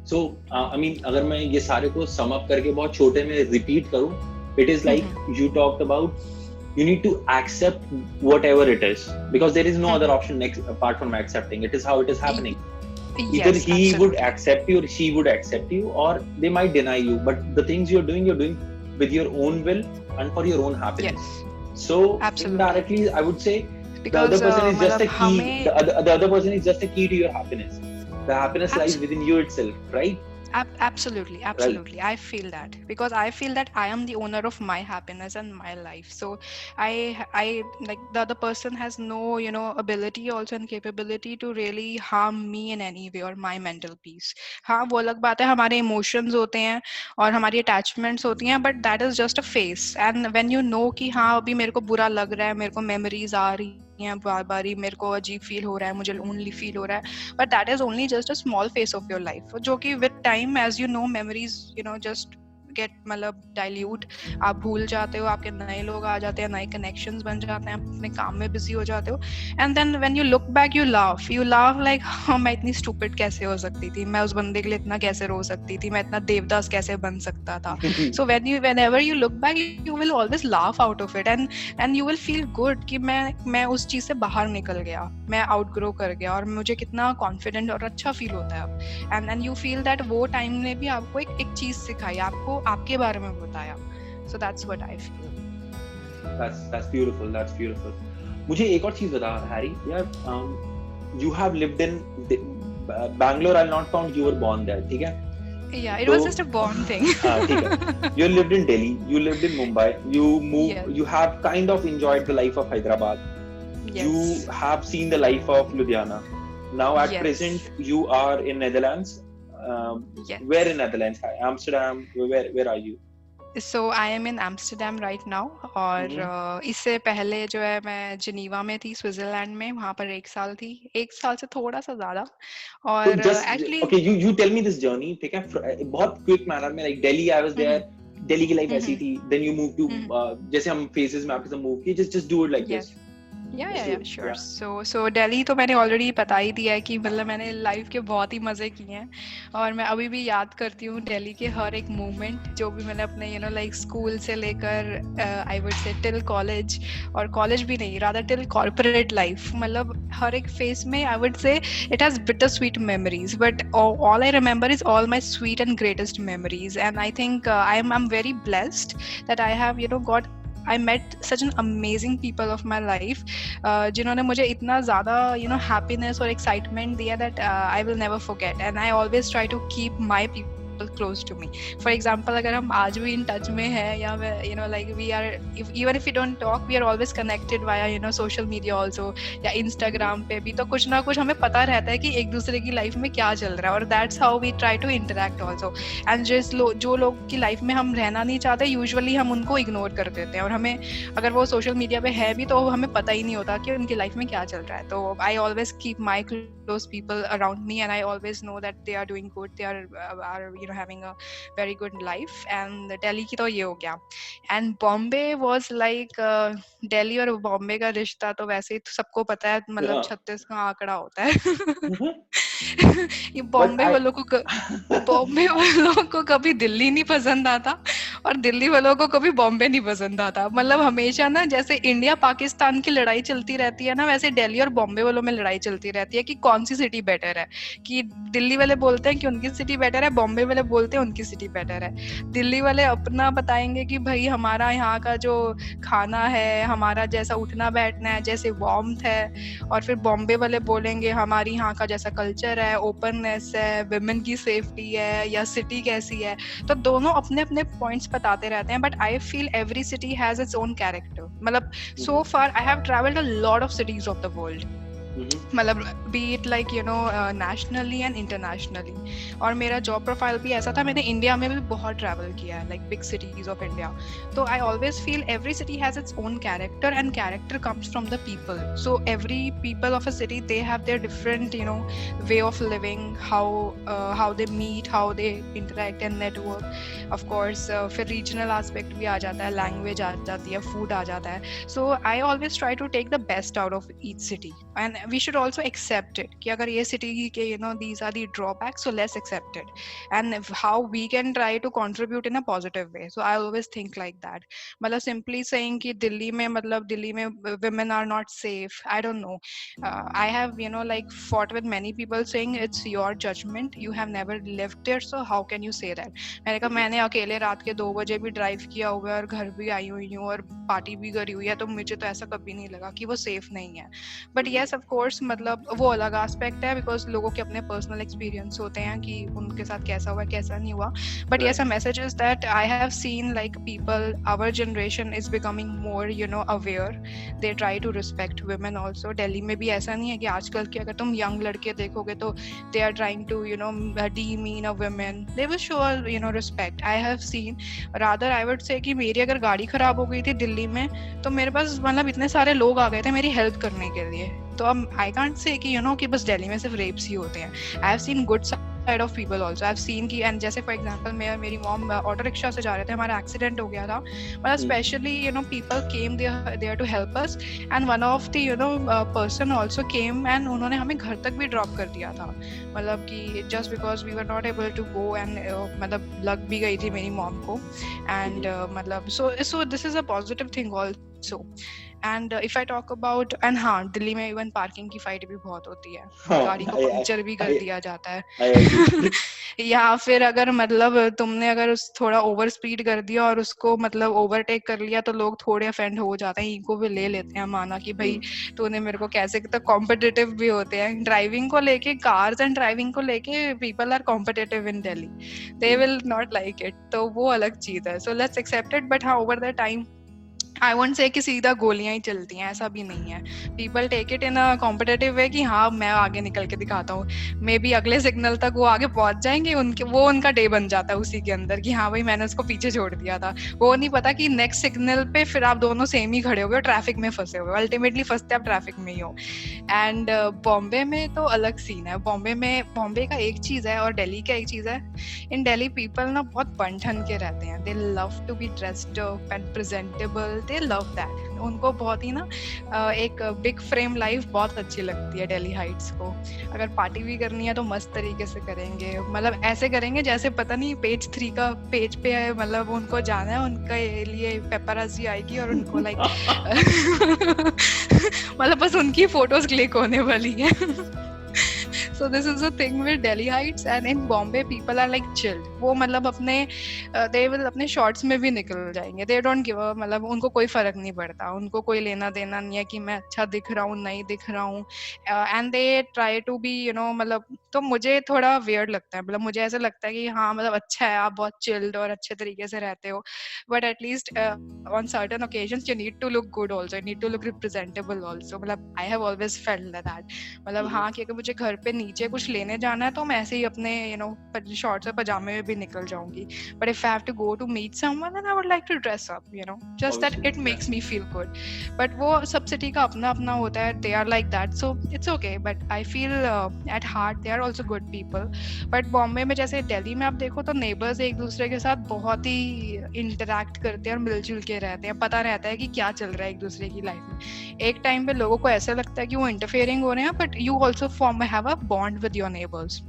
So I mean, अगर मैं ये सारे को sum up करके बहुत छोटे में repeat करूँ, it is like you talked about, you need to accept whatever it is, because there is no other option apart from accepting. It is how it is happening. Either Yes, he absolutely. would accept you or she would accept you, or they might deny you. But the things you're doing with your own will and for your own happiness. Yes, So absolutely. indirectly, I would say the Because other person is just a key. हमें The other person is just a key to your happiness. The happiness lies within you itself, right? Absolutely. I feel that, because I feel that I am the owner of my happiness and my life. So I like, the other person has no ability also and capability to really harm me in any way or my mental peace. हाँ, वो अलग बात है, हमारे emotions होते हैं और हमारी attachments होती हैं, but that is just a phase. And when you know कि हाँ अभी मेरे को बुरा लग रहा है, मेरे को memories आ रही हैं बार-बार ही, मेरे को अजीब फील हो रहा है, मुझे lonely फील हो रहा है, but that is only just a small phase of your life, जो कि with time, as you know, memories just get मतलब dilute, आप भूल जाते हो, आपके नए लोग आ जाते हैं, नए connections बन जाते हैं, आप अपने काम में busy हो जाते हो, and then when you look back, you laugh like हाँ मैं इतनी stupid कैसे हो सकती थी, मैं उस बंदे के लिए इतना कैसे रो सकती थी, मैं इतना देवदास कैसे बन सकता था. So whenever you look back, you will always laugh out of it, and you will feel good कि मैं उस चीज से बाहर निकल गया, मैं outgrow कर गया, और मुझे कितना confident और अच्छा feel होता है अब. And you feel that वो time ने भी आपको एक चीज सिखाई, आपको आपके बारे में बताया. So that's what I feel. That's beautiful. That's beautiful. मुझे एक और चीज बता, हैरी यार, you have lived in Bangalore. I'll not count you were born there, ठीक है? Yeah, it was just a born thing. हाँ, ठीक है. You lived in Delhi. You lived in Mumbai. You moved. Yes. You have kind of enjoyed the life of Hyderabad. Yes. You have seen the life of Ludhiana. Now at Yes. present you are in Netherlands. Yes. Where in Netherlands? Amsterdam. Where are you? So I am in Amsterdam right now, और इससे पहले जो है मैं Geneva में थी, Switzerland में, वहाँ पर 1 साल थी, 1 साल से थोड़ा सा ज्यादा. और So just actually okay, you tell me this journey, ठीक है? बहुत quick manner में, like Delhi I was there. Delhi की life ऐसी थी. Then you moved to जैसे हम phases में आपके साथ move किए. Just do it like yes. this. या श्योर। सो दिल्ली तो मैंने ऑलरेडी बता ही दिया है कि मतलब मैंने लाइफ के बहुत ही मज़े किए हैं, और मैं अभी भी याद करती हूँ दिल्ली के हर एक मोमेंट, जो भी मैंने अपने लाइक स्कूल से लेकर आई वुड से टिल कॉलेज, और कॉलेज भी नहीं, रादर टिल कॉर्पोरेट लाइफ, मतलब हर एक फेज में आई वुड से it has bitter sweet memories, but all I remember is all my sweet and greatest memories, and I think I am very blessed that I have got I met such an amazing people of my life, जिन्होंने मुझे इतना ज़्यादा happiness और excitement दिया that I will never forget, and I always try to keep my people close to me. For example, अगर हम आज भी in touch में हैं, या like we are, even if we don't talk, we are always connected via social media also, या Instagram पे भी, तो कुछ ना कुछ हमें पता रहता है कि एक दूसरे की लाइफ में क्या चल रहा है, और that's how we try to interact also. And जो लोग की लाइफ में हम रहना नहीं चाहते, यूजुअली हम उनको इग्नोर कर देते हैं, और हमें अगर वो सोशल मीडिया पे है भी तो हमें पता ही नहीं होता कि उनकी लाइफ में क्या चल रहा है. तो I always keep my close people around me, and I always know that they are doing good, they are having a very good life. And Delhi की तो ये हो गया. And Bombay was like Delhi और बॉम्बे का रिश्ता तो वैसे ही सबको पता है, मतलब 36 का आंकड़ा होता है. ये बॉम्बे वालों को कभी दिल्ली नहीं पसंद आता, और दिल्ली वालों को कभी बॉम्बे नहीं पसंद आता. मतलब हमेशा ना, जैसे इंडिया पाकिस्तान की लड़ाई चलती रहती है ना, वैसे दिल्ली और बॉम्बे वालों में लड़ाई चलती रहती है कि कौन सी सिटी बेटर है. कि दिल्ली वाले बोलते हैं कि उनकी सिटी बेटर है, बॉम्बे वाले बोलते हैं उनकी सिटी बेटर है. दिल्ली वाले अपना बताएंगे कि भाई हमारा यहाँ का जो खाना है, हमारा जैसा उठना बैठना है, जैसे वार्मथ है. और फिर बॉम्बे वाले बोलेंगे हमारी यहाँ का जैसा कल्चर है, ओपननेस है, विमेन की सेफ्टी है, या सिटी कैसी है. तो दोनों अपने अपने पॉइंट्स बताते रहते हैं, but I feel every city has its own character. मतलब so far I have travelled a lot of cities of the world, मतलब be it like nationally and internationally. और मेरा जॉब प्रोफाइल भी ऐसा था, मैंने इंडिया में भी बहुत ट्रैवल किया है, like big cities of India. तो I always feel every city has its own character, and character comes from the people. So every people of a city, they have their different way of living, how they meet, how they interact and network. Of course फिर regional aspect भी आ जाता है, language आ जाती है, food आ जाता है. So I always try to take the best out of each city, and we should also accept it कि अगर ये city के these are the drawbacks, so let's accept it, and how we can try to contribute in a positive way. So I always think like that. मतलब simply saying कि दिल्ली में women are not safe, I don't know. I have like fought with many people saying it's your judgment, you have never lived there, so how can you say that. मैंने कहा मैंने अकेले रात के 2 बजे भी ड्राइव किया हुआ है, और घर भी आई हुई हूँ, और पार्टी भी करी हुई है, तो मुझे तो ऐसा कभी नहीं लगा कि वो सेफ नहीं है. बट येस ऑफ कोर्स, मतलब वो अलग एस्पेक्ट है, बिकॉज लोगों के अपने पर्सनल एक्सपीरियंस होते हैं कि उनके साथ कैसा हुआ कैसा नहीं हुआ. But yes, a message is that I have seen like people, our generation is becoming more aware, they try to respect women also. Delhi में भी ऐसा नहीं है कि आजकल के अगर तुम यंग लड़के देखोगे तो they are trying to demean a women, they will show respect. I have seen, rather I would say कि मेरी अगर गाड़ी खराब हो गई थी दिल्ली में, तो मेरे पास मतलब इतने सारे लोग आ गए थे मेरी हेल्प करने के लिए. तो अब आई कांट से कि कि बस दिल्ली में सिर्फ रेप्स ही होते हैं. आई have scene good side of people also. I have scene कि, एंड जैसे फॉर एग्जांपल मेरी मॉम ऑटो रिक्शा से जा रहे थे, हमारा एक्सीडेंट हो गया था, मतलब specially people came there to help us, and one of the person also came, and उन्होंने हमें घर तक भी ड्रॉप कर दिया था. मतलब कि just because we were not able to go, and मतलब लग भी गई थी मेरी मॉम को, एंड मतलब so this is a positive thing also. And if I talk about, and हाँ, दिल्ली में इवन पार्किंग की फाइट भी बहुत होती है, गाड़ी को पंक्चर भी कर दिया जाता है. या फिर अगर मतलब तुमने अगर थोड़ा ओवर स्पीड कर दिया और उसको मतलब ओवरटेक कर लिया, तो लोग थोड़े अफेंड हो जाते हैं, इनको भी ले लेते हैं, माना कि भाई तूने मेरे को कैसे. तो कॉम्पिटिटिव भी होते हैं ड्राइविंग को लेके, कार्स एंड ड्राइविंग को लेके people are competitive in Delhi, they will not like it. तो वो अलग चीज है. So let's accept it, but हाँ, over the time I won't say कि सीधा गोलियां ही चलती हैं, ऐसा भी नहीं है. People take it in a competitive way कि हाँ मैं आगे निकल के दिखाता हूँ, मे बी अगले सिग्नल तक वो आगे पहुंच जाएंगे, उनका डे बन जाता है उसी के अंदर कि हाँ भाई मैंने उसको पीछे छोड़ दिया था. वो नहीं पता कि नेक्स्ट सिग्नल पे फिर आप दोनों सेम ही खड़े हो गए, ट्रैफिक में फंसे हुए, अल्टीमेटली फंसते आप ट्रैफिक में ही हो. एंड बॉम्बे में तो अलग सीन है. बॉम्बे का एक चीज है और दिल्ली का एक चीज है. इन दिल्ली पीपल ना बहुत बन ठन के रहते हैं, they love to be dressed up and presentable, they love that. उनको बहुत ही ना एक बिग फ्रेम लाइफ बहुत अच्छी लगती है दिल्ली हाइट्स को। अगर पार्टी भी करनी है तो मस्त तरीके से करेंगे, मतलब ऐसे करेंगे जैसे पता नहीं पेज 3 का पेज पे है, मतलब उनको जाना है, उनके लिए पेपराजी आएगी और उनको लाइक मतलब बस उनकी फोटोज क्लिक होने वाली है। So this is the thing with Delhi Heights, and in Bombay people are like chilled. वो मतलब अपने they will अपने शॉर्ट्स में भी निकल जाएंगे, they don't give a, मतलब उनको कोई फर्क नहीं पड़ता, उनको कोई लेना देना नहीं है कि मैं अच्छा दिख रहा हूँ नहीं दिख रहा हूँ, and they try to be you know मतलब, तो मुझे थोड़ा weird लगता है, मतलब मुझे ऐसा लगता है कि हाँ मतलब अच्छा है आप बहुत chilled और अच्छे तरीके से रहते हो, but at least on certain occasions you need to look good also, you need to look representable also, मतलब I have always felt that, मतलब हाँ कि अगर मुझे घर पे नीचे कुछ लेने जाना है तो मैं ऐसे ही अपने यू नो शॉर्ट्स और पजामे में भी निकल जाऊंगी, but if I have to go to meet someone then I would like to dress up you know just that it makes me feel good, but वो सब सिटी का अपना अपना होता है, they are like that, so it's okay, but I feel at heart they are also good people. But Bombay में जैसे दिल्ली में आप देखो तो नेबर्स एक दूसरे के साथ बहुत ही इंटरैक्ट करते हैं और मिलजुल के रहते हैं, पता रहता है कि क्या चल रहा है एक दूसरे की लाइफ में। एक टाइम पे लोगों को ऐसा लगता है कि वो इंटरफेयरिंग हो रहे हैं, but you also form have a bond with your neighbours,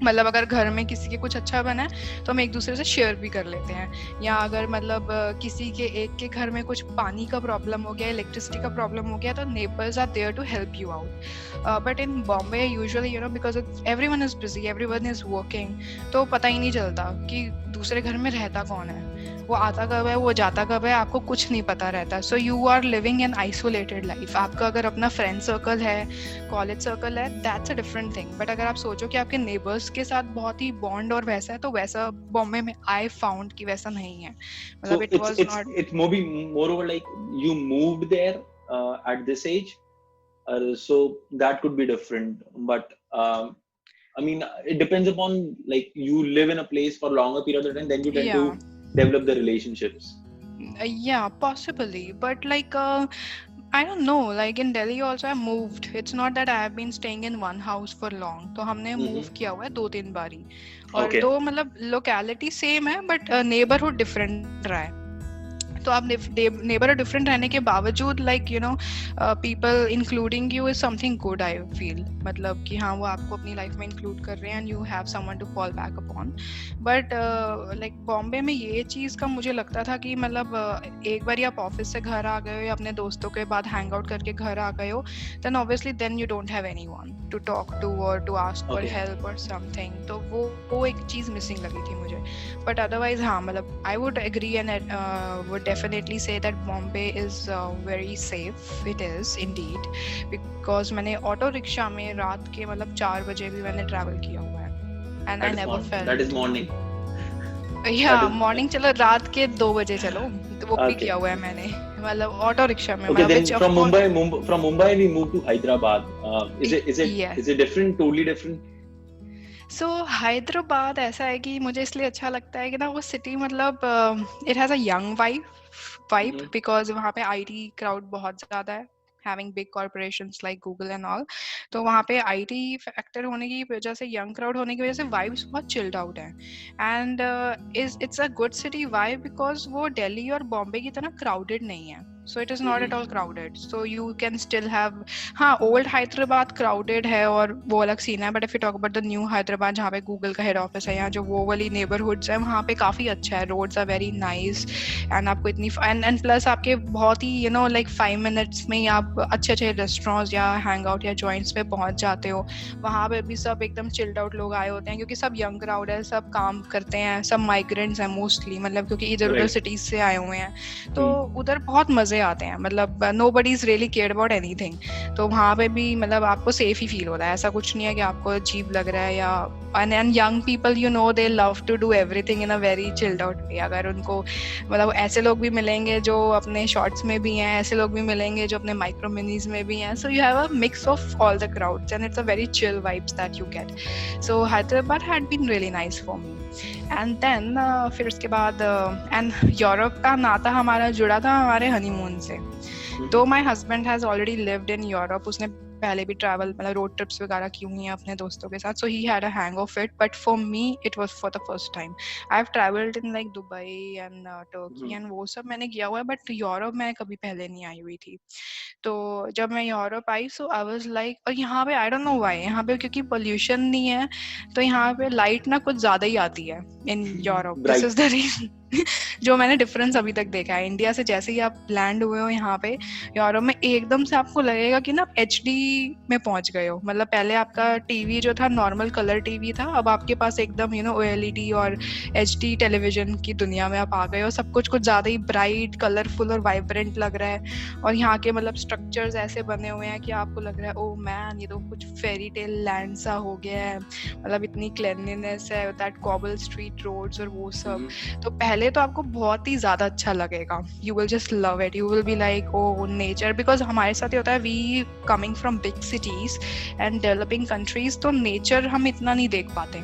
मतलब अगर घर में किसी के कुछ अच्छा बना है तो हम एक दूसरे से शेयर भी कर लेते हैं, या अगर मतलब किसी के एक के घर में कुछ पानी का प्रॉब्लम हो गया, इलेक्ट्रिसिटी का प्रॉब्लम हो गया, तो neighbours are there to help you out. But in Bombay usually you know because everyone is busy, everyone is working, तो पता ही नहीं चलता कि दूसरे घर में रहता कौन है, वो आता कब है वो जाता कब है, आपको कुछ नहीं पता रहता। So you are living an isolated life. आपका अगर अपना फ्रेंड सर्कल है, कॉलेज सर्कल है, that's a different thing, but अगर आप सोचो कि आपके नेबर्स के साथ बहुत ही बॉन्ड और वैसा है, तो वैसा बॉम्बे में आई फाउंड कि वैसा नहीं है, मतलब it was not, it's moreover like you moved there at this age, so that could be different, but I mean it depends upon like you live in a place for longer period of time, then you tend to develop the relationships. Yeah, possibly, but like I don't know, like in Delhi also I moved, it's not that I have been staying in one house for long, तो हमने move किया हुआ है 2-3 बारी, और दो मतलब locality same है बट नेबरहुड डिफरेंट रहा है, तो आप नेबर डिफरेंट रहने के बावजूद like you know people including you is something good I feel, मतलब कि हाँ वो आपको अपनी लाइफ में इंक्लूड कर रहे हैं and you have someone to fall back upon. But like Bombay में ये चीज़ का मुझे लगता था कि मतलब एक बार आप ऑफिस से घर आ गए हो या अपने दोस्तों के बाद हैंग आउट करके घर आ गए हो, then obviously then you don't have anyone to talk to और टू आस्क फॉर हेल्प और समथिंग, तो वो एक चीज़ मिसिंग लगी थी मुझे। बट अदरवाइज हाँ मतलब I would agree and would definitely say that Bombay is very safe. It is indeed, because मैंने ऑटो रिक्शा में रात के मतलब 4 बजे भी मैंने ट्रैवल किया हुआ है and I never felt that is morning, yeah morning, चलो रात के 2 बजे चलो, तो वो भी किया हुआ है मैंने, मतलब ऑटो रिक्शा में। okay, then from Mumbai we moved to Hyderabad. Is it different, totally different? सो हैदराबाद ऐसा है कि मुझे इसलिए अच्छा लगता है कि ना वो सिटी मतलब it has a young vibe because वहाँ पे आईटी क्राउड बहुत ज़्यादा है, having big corporations like Google and all, तो वहाँ पे आईटी फैक्टर होने की वजह से, यंग क्राउड होने की वजह से वाइब्स बहुत चिल्ड आउट है, and it's a good city vibe because वो दिल्ली और बॉम्बे की तरह क्राउडेड नहीं है, so it is not at all crowded, so you can still have, हाँ old Hyderabad crowded है और वो अलग सीन है, but if you talk about the new Hyderabad जहाँ पे Google का हेड ऑफिस है, यहाँ जो वो वाली neighborhoods है वहाँ पे काफ़ी अच्छा है, roads are very nice and आपको इतनी and plus आपके बहुत ही you know like 5 minutes में ही आप अच्छे अच्छे रेस्टोरेंट्स या हैंग आउट या जॉइंट्स पे पहुँच जाते हो। वहाँ पे भी सब एकदम चिल्ड आउट लोग आए होते हैं क्योंकि सब यंग क्राउड है, सब काम करते हैं, सब माइग्रेंट्स हैं मोस्टली, मतलब क्योंकि इधर उधर सिटीज से आए हुए हैं, तो उधर बहुत मजे आते हैं, मतलब nobody is really cared about anything, तो वहाँ पे भी मतलब आपको सेफ ही फील होता है, ऐसा कुछ नहीं है कि आपको अजीब लग रहा है, या and young people you know they love to do everything in a very chilled out way। अगर उनको मतलब ऐसे लोग भी मिलेंगे जो अपने शॉर्ट्स में भी हैं, ऐसे लोग भी मिलेंगे जो अपने माइक्रो मिनीज में भी हैं, so you have a mix of all the crowds and it's a very chill vibes that you get, so Hyderabad had been really nice for me। and then फिर उसके बाद and यूरोप का नाता हमारा जुड़ा था हमारे हनीमून से, तो my husband has already lived in Europe, उसने पहले भी ट्रैवल मतलब रोड ट्रिप्स वगैरह की हुई हैं अपने दोस्तों के साथ, so he had a hang of it, but for me it was for the first time. I have travelled in like Dubai and Turkey and वो सब मैंने किया हुआ है, बट यूरोप मैं कभी पहले नहीं आई हुई थी। तो जब मैं Europe I so I was like, और यहाँ पे आई डोंट नो व्हाई, यहाँ पे क्योंकि पोल्यूशन नहीं है तो यहाँ पे लाइट ना कुछ ज्यादा ही आती है in Europe, this is the reason जो मैंने डिफरेंस अभी तक देखा है। इंडिया से जैसे ही आप लैंड हुए हो यहाँ पे यूरोप में, एकदम से आपको लगेगा कि ना HD में पहुंच गए हो। मतलब पहले आपका टीवी जो था नॉर्मल कलर टीवी था, अब आपके पास एकदम OLED और HD टेलीविजन की दुनिया में आप आ गए हो। सब कुछ ज्यादा ही ब्राइट, कलरफुल और वाइब्रेंट लग रहा है, और यहाँ के मतलब स्ट्रक्चर्स ऐसे बने हुए हैं कि आपको लग रहा है ओ मैन, ये तो कुछ फेरी टेल लैंड सा हो गया है। मतलब इतनी क्लीनलीनेस है, दैट कॉबल स्ट्रीट रोड्स और वो सब। तो पहले तो आपको बहुत ही ज्यादा अच्छा लगेगा, you will just love it, you will be like oh nature, because हमारे साथ ये होता है, we coming from big cities and developing countries, तो नेचर हम इतना नहीं देख पाते।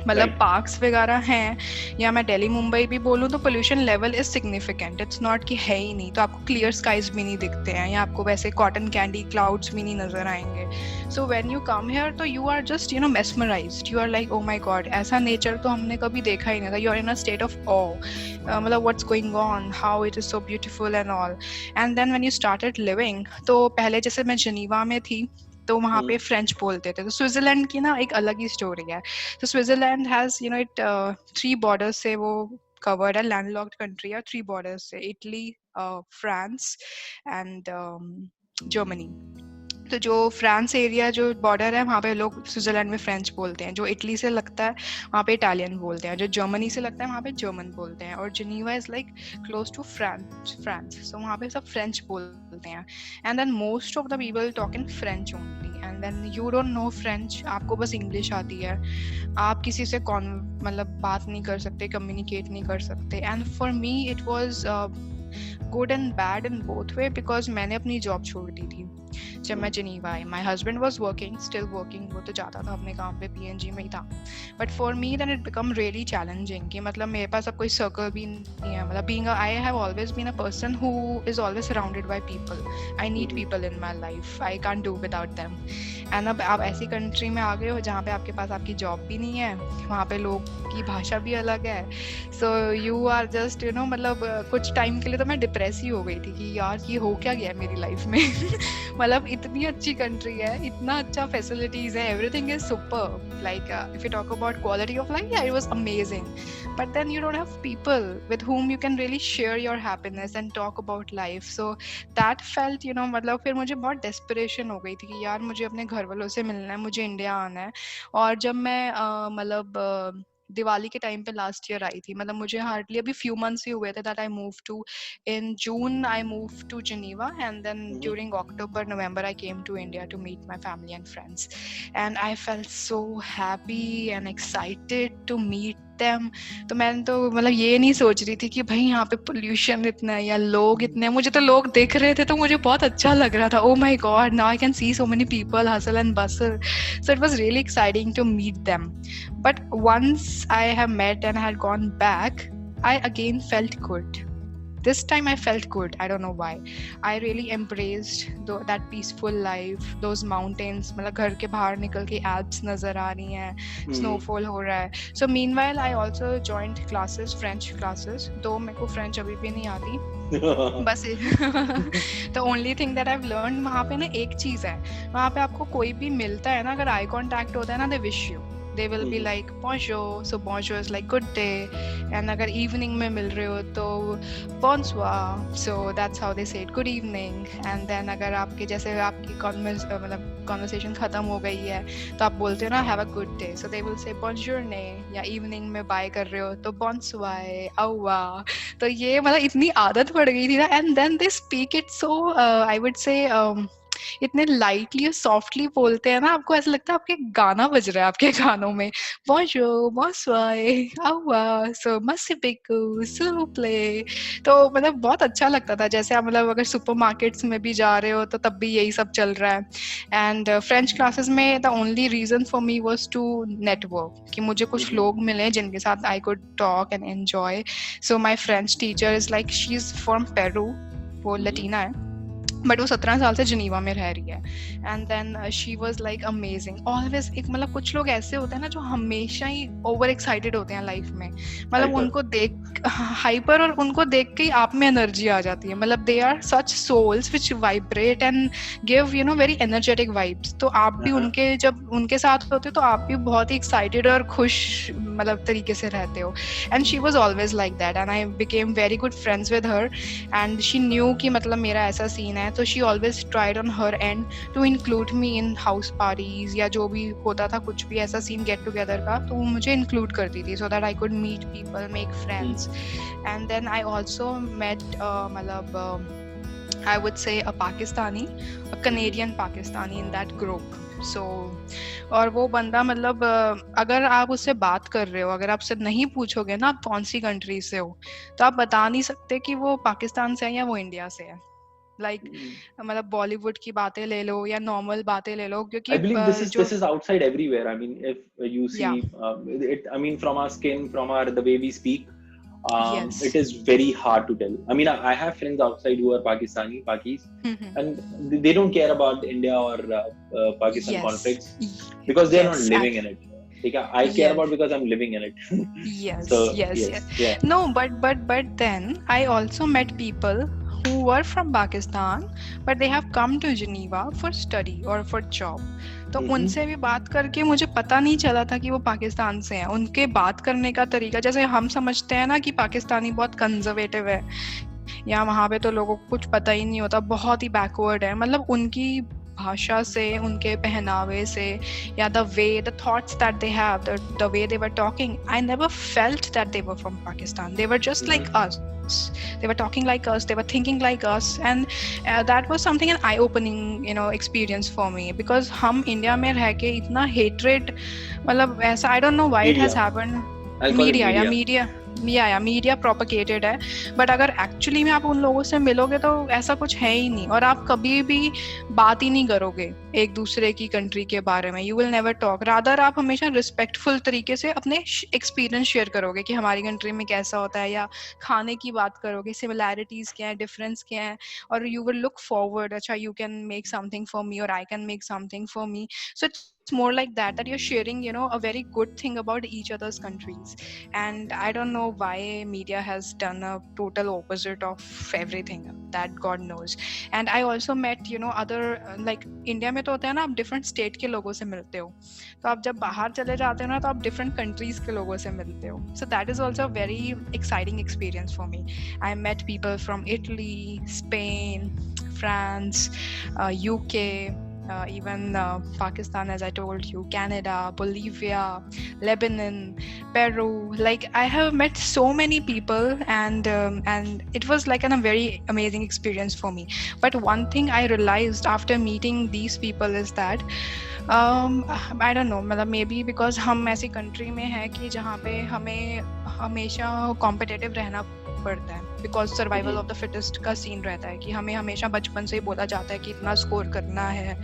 मतलब पार्क्स वगैरह हैं, या मैं दिल्ली मुंबई भी बोलूँ तो pollution level is significant, it's not कि है ही नहीं। तो आपको क्लियर स्काइज भी नहीं दिखते हैं, या आपको वैसे कॉटन कैंडी क्लाउड्स भी नहीं नजर आएंगे। So when you come here तो you are just mesmerised, you are like oh my god, ऐसा नेचर तो हमने कभी देखा ही नहीं था। You are in a state of awe, मतलब what's going on, how it is so beautiful and all. And then when you started living, तो पहले जैसे मैं जनीवा में थी तो वहाँ पे फ्रेंच बोलते थे। तो स्विट्जरलैंड की ना एक अलग ही स्टोरी है। तो स्विट्जरलैंड हैज इट 3 बॉर्डर्स से वो कवर्ड है, लैंडलॉक्ड कंट्री है 3 बॉर्डर्स से, इटली, फ्रांस एंड जर्मनी। तो जो फ्रांस एरिया जो बॉर्डर है वहाँ पे लोग स्विट्जरलैंड में फ्रेंच बोलते हैं, जो इटली से लगता है वहाँ पे इटालियन बोलते हैं, जो जर्मनी से लगता है वहाँ पे जर्मन बोलते हैं, और Geneva is like close to France, सो वहाँ पे सब फ्रेंच बोलते हैं। And then most of the people talk in French only, and then you don't know French, आपको बस इंग्लिश आती है, आप किसी से मतलब बात नहीं कर सकते, कम्युनिकेट नहीं कर सकते। And for me it was good and bad in both way, because मैंने अपनी जॉब छोड़ दी थी जब मैं जनीवा आई। My husband was working, still working, वो तो जाता था अपने काम पे, PNG में ही था। But for me then it become really challenging कि मतलब मेरे पास अब कोई सर्कल भी नहीं है। मतलब being I have always been a person who is always surrounded by people, I need people in my life, I can't do without them. And अब आप ऐसी कंट्री में आ गए हो जहाँ पे आपके पास आपकी जॉब भी नहीं है, वहाँ पे लोग की भाषा भी अलग है, सो यू आर जस्ट मतलब कुछ टाइम के लिए तो मैं डिप्रेस ही हो गई थी कि यार ये हो क्या गया मेरी लाइफ में मतलब इतनी अच्छी कंट्री है, इतना अच्छा फैसिलिटीज है, everything is super, like if you talk about quality of life, yeah, it was amazing, but then you don't have people with whom you can really share your happiness and talk about life, so that felt मतलब फिर मुझे बहुत desperation हो गई थी कि यार मुझे अपने घर वालों से मिलना है, मुझे इंडिया आना है। और जब मैं मतलब दिवाली के टाइम पे लास्ट ईयर आई थी, मतलब मुझे हार्डली अभी फ्यू मंथ्स ही हुए थे that I move to, in June I move to Geneva, and then during October, November I came to India to meet my family and friends, and I felt so happy and excited to meet them. तो मैंने तो मतलब ये नहीं सोच रही थी कि भाई यहाँ पे पोल्यूशन इतना है या लोग इतने हैं, मुझे तो लोग दिख रहे थे तो मुझे बहुत अच्छा लग रहा था, oh my god, now I can see so many people hustle and bustle, so it was really exciting to meet them. But once I have met and I had gone back, I again felt good. This time I felt good, I don't know why. I really embraced that peaceful life, those mountains, मतलब घर के बाहर निकल के Alps नजर आ रही हैं, snowfall हो रहा है. So meanwhile I also joined classes, French classes, though मेरे को French अभी भी नहीं आती. बस the only thing that I've learned, वहाँ पे ना एक चीज है, वहाँ पे आपको कोई भी मिलता है ना, अगर eye contact होता है ना, they wish you. They will be like bonjour, so bonjour is like good day, and अगर evening में मिल रहे हो तो bonsoir, so that's how they say it, good evening. And then अगर आपके जैसे आपकी मतलब conversation खत्म हो गई है तो आप बोलते हो ना have a good day, so they will say bonjourne, या evening में bye कर रहे हो तो bonsoir, au revoir. तो ये मतलब इतनी आदत पड़ गई थी ना, and then they speak it so I would say इतने लाइटली और सॉफ्टली बोलते हैं ना, आपको ऐसा लगता है आपके गाना बज रहा है आपके गानों में, bonjour, bonsoir, au revoir, so merci beaucoup, s'il vous plaît. तो मतलब बहुत अच्छा लगता था, जैसे आप मतलब अगर सुपरमार्केट्स में भी जा रहे हो तो तब भी यही सब चल रहा है. एंड फ्रेंच क्लासेस में the only reason for me was to network, कि मुझे कुछ लोग मिले जिनके साथ I could talk and enjoy. So my French teacher is like, she is from Peru, वो लटीना है, बट वो 17 साल से जिनीवा में रह रही है। And then she was like amazing always. एक मतलब कुछ लोग ऐसे होते हैं ना जो हमेशा ही ओवर एक्साइटेड होते हैं लाइफ में, मतलब Hyper. उनको देख हाइपर, और उनको देख के ही आप में एनर्जी आ जाती है। मतलब they are such souls which vibrate and give you know very energetic vibes. तो आप भी उनके जब उनके साथ होते हो तो आप भी बहुत ही एक्साइटेड और खुश मतलब तरीके से रहते हो। And she was always like that and I became very good friends with her. And she knew कि मतलब मेरा ऐसा सीन है, तो she always tried on her end to include me in house parties या जो भी होता था, कुछ भी ऐसा सीन गेट टुगेदर का, तो वो मुझे इंक्लूड करती थी so that I could meet people, make friends. And then I also met मतलब I would say a Pakistani, a Canadian Pakistani in that group. So, और वो बंदा मतलब अगर आप उससे बात कर रहे हो, अगर आपसे नहीं पूछोगे ना आप कौन सी कंट्री से हो, तो आप बता नहीं सकते कि वो पाकिस्तान से है या वो इंडिया से है। लाइक मतलब बॉलीवुड की बातें ले लो या नॉर्मल बातें ले लो, क्योंकि I believe this is outside everywhere. I mean, if you see it, I mean, from our skin, from our the way we speak, Yes. it is very hard to tell. I mean, I have friends outside who are Pakis, and they don't care about India or Pakistan Yes. conflicts because they are not Yes, living in it. I care Yeah. about because I'm living in it. Yes, So, yes. yeah. No, but then I also met people who were from Pakistan, but they have come to Geneva for study or for job. तो उनसे भी बात करके मुझे पता नहीं चला था कि वो पाकिस्तान से हैं। उनके बात करने का तरीका, जैसे हम समझते हैं ना कि पाकिस्तानी बहुत कंजर्वेटिव है या वहाँ पे तो लोगों को कुछ पता ही नहीं होता, बहुत ही बैकवर्ड है, मतलब उनकी भाषा से, उनके पहनावे से या the way, the thoughts that they have, the way they were talking, I never felt that they were from Pakistan. They were just like us. They were talking like us, they were thinking like us, and that was something an eye-opening, you know, experience for me, because हम India में रह के इतना hatred, मतलब ऐसा I don't know why it has happened. Media propagated है, but अगर actually में आप उन लोगों से मिलोगे तो ऐसा कुछ है ही नहीं, और आप कभी भी बात ही नहीं करोगे एक दूसरे की कंट्री के बारे में। You will never talk, rather आप हमेशा रिस्पेक्टफुल तरीके से अपने एक्सपीरियंस शेयर करोगे कि हमारी कंट्री में कैसा होता है, या खाने की बात करोगे, सिमिलैरिटीज क्या है, डिफरेंस क्या है, और यू विल लुक फॉरवर्ड, अच्छा you can make something for me और I can make something for me. So it's more like that you're sharing, you know, a very good thing about each other's countries. And I don't know why media has done a total opposite of everything, that God knows. And I also met, you know, other like India में तो होता है ना, आप different state के लोगों से मिलते हो, तो आप जब बाहर चले जाते हो ना तो आप different countries के लोगों से मिलते हो. So that is also a very exciting experience for me. I met people from Italy, Spain, France, UK, even Pakistan, as I told you, Canada, Bolivia, Lebanon, Peru. Like I have met so many people, and it was like a very amazing experience for me. But one thing I realized after meeting these people is that I don't know, मतलब maybe because हम ऐसी country में हैं कि जहाँ पे हमें हमेशा competitive रहना पड़ता है, because survival of the fittest का सीन रहता है कि हमें हमेशा बचपन से ही बोला जाता है कि इतना स्कोर करना है,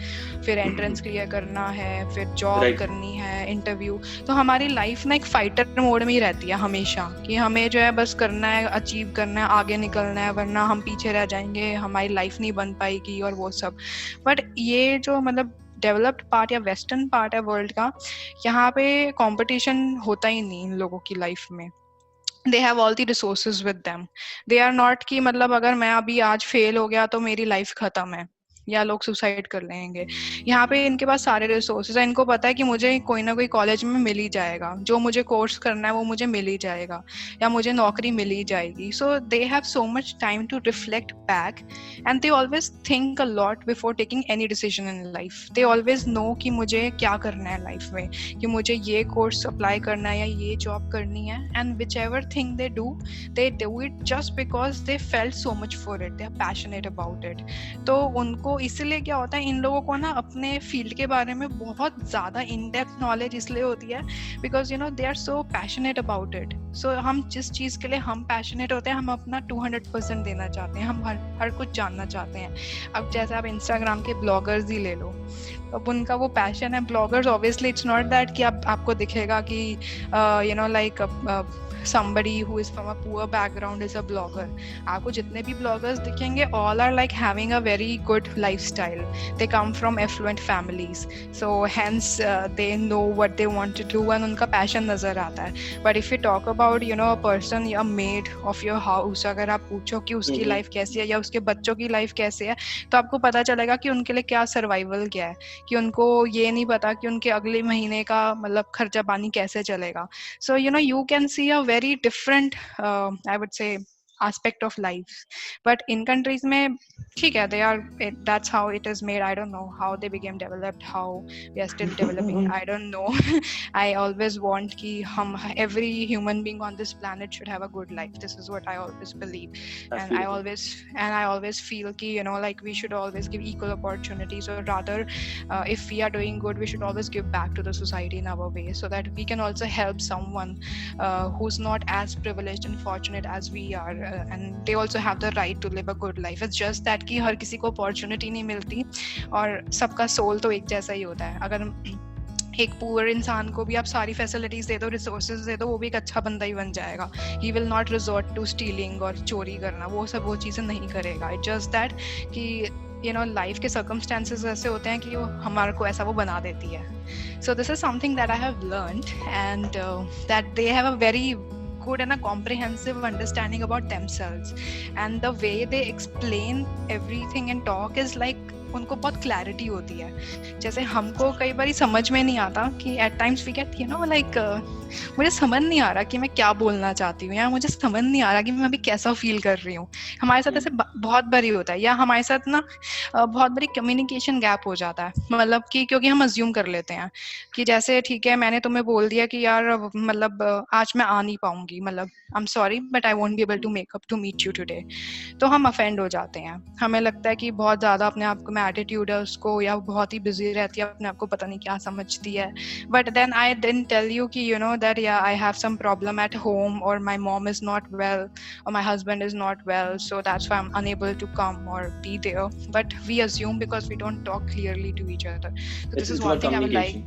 फिर एंट्रेंस क्लियर करना है, फिर जॉब करनी है, इंटरव्यू। तो हमारी लाइफ ना एक फाइटर मोड में ही रहती है हमेशा, कि हमें जो है बस करना है, अचीव करना है, आगे निकलना है, वरना हम पीछे रह जाएंगे, हमारी लाइफ नहीं बन पाएगी और वो सब। बट ये जो मतलब डेवलप्ड पार्ट या वेस्टर्न पार्ट है वर्ल्ड का, यहाँ पे कंपटीशन होता ही नहीं इन लोगों की लाइफ में। They have all the resources with them. They are not कि मतलब अगर मैं अभी आज फेल हो गया तो मेरी लाइफ खत्म है या लोग सुसाइड कर लेंगे। यहाँ पे इनके पास सारे रिसोर्सेज है, इनको पता है कि मुझे कोई ना कोई कॉलेज में मिल ही जाएगा, जो मुझे कोर्स करना है वो मुझे मिल ही जाएगा, या मुझे नौकरी मिल ही जाएगी। So they have so much time to reflect back, and they always think a lot before taking any decision in life. They always know कि मुझे क्या करना है लाइफ में, कि मुझे ये कोर्स अप्लाई करना है या ये जॉब करनी है, and which ever thing they do it just because they felt so much for it, they are passionate about it. तो उनको इसलिए क्या होता है, इन लोगों को ना अपने फील्ड के बारे में बहुत ज्यादा इन डेप्थ नॉलेज इसलिए होती है because you know they are so passionate about it. So हम जिस चीज के लिए हम पैशनेट होते हैं, हम अपना 200% देना चाहते हैं, हम हर कुछ जानना चाहते हैं। अब जैसे आप इंस्टाग्राम के ब्लॉगर्स ही ले लो, अब उनका वो पैशन है bloggers, obviously it's not that कि आपको दिखेगा कि you know like somebody who is from a poor background is a blogger. आपको जितने भी bloggers दिखेंगे, all are like having a very good lifestyle. They come from affluent families, so hence they know what they want to do and उनका passion नजर आता है. But if you talk about a person, a maid of your house, अगर आप पूछो कि उसकी life कैसी है या उसके बच्चों की life कैसी है, तो आपको पता चलेगा कि उनके लिए क्या survival क्या है, कि उनको ये नहीं पता कि उनके अगले महीने का मतलब खर्चा पानी कैसे चलेगा. So you can see a very different I would say aspect of life. But in countries में ठीक है, they are that's how it is made. I don't know how they became developed, how we are still developing. I don't know. I always want कि हम every human being on this planet should have a good life. This is what I always believe. That's And beautiful. I always feel कि like we should always give equal opportunities, or rather if we are doing good, we should always give back to the society in our way, so that we can also help someone who's not as privileged and fortunate as we are, and they also have the right to live a good life. It's just that कि हर किसी को opportunity नहीं मिलती, और सबका soul तो एक जैसा ही होता है. अगर एक पुअर इंसान को भी आप सारी फैसिलिटीज दे दो, रिसोर्सेज दे दो, वो भी एक अच्छा बंदा ही बन जाएगा. He will not resort to stealing और चोरी करना, वो चीजें नहीं करेगा. इट्स जस्ट दैट कि लाइफ के सर्कमस्टेंसेस ऐसे होते हैं कि वो हमारे को ऐसा वो बना देती है. So this is something that I have learned, and that they have a very good and a comprehensive understanding about themselves, and the way they explain everything and talk is like उनको बहुत clarity होती है. जैसे हमको कई बार समझ में नहीं आता कि at times we get like मुझे समझ नहीं आ रहा कि मैं क्या बोलना चाहती हूँ, या मुझे समझ नहीं आ रहा कि मैं अभी कैसा फील कर रही हूँ. हमारे साथ ऐसे बहुत बारी होता है, या हमारे साथ ना बहुत बड़ी कम्युनिकेशन गैप हो जाता है. मतलब कि क्योंकि हम अज्यूम कर लेते हैं कि जैसे ठीक है, मैंने तुम्हें बोल दिया कि यार मतलब आज मैं आ नहीं पाऊंगी, मतलब I am sorry but I won't be able to make up to meet you today. तो हम अफेंड हो जाते हैं. हमें लगता है कि बहुत ज्यादा अपने आप में एटीट्यूड है उसको, या बहुत ही बिजी रहती है, अपने आप को पता नहीं क्या समझती है. But then I didn't tell you कि that yeah, I have some problem at home, or my mom is not well, or my husband is not well, so that's why I'm unable to come or be there. But we assume because we don't talk clearly to each other. So this is one thing I would like.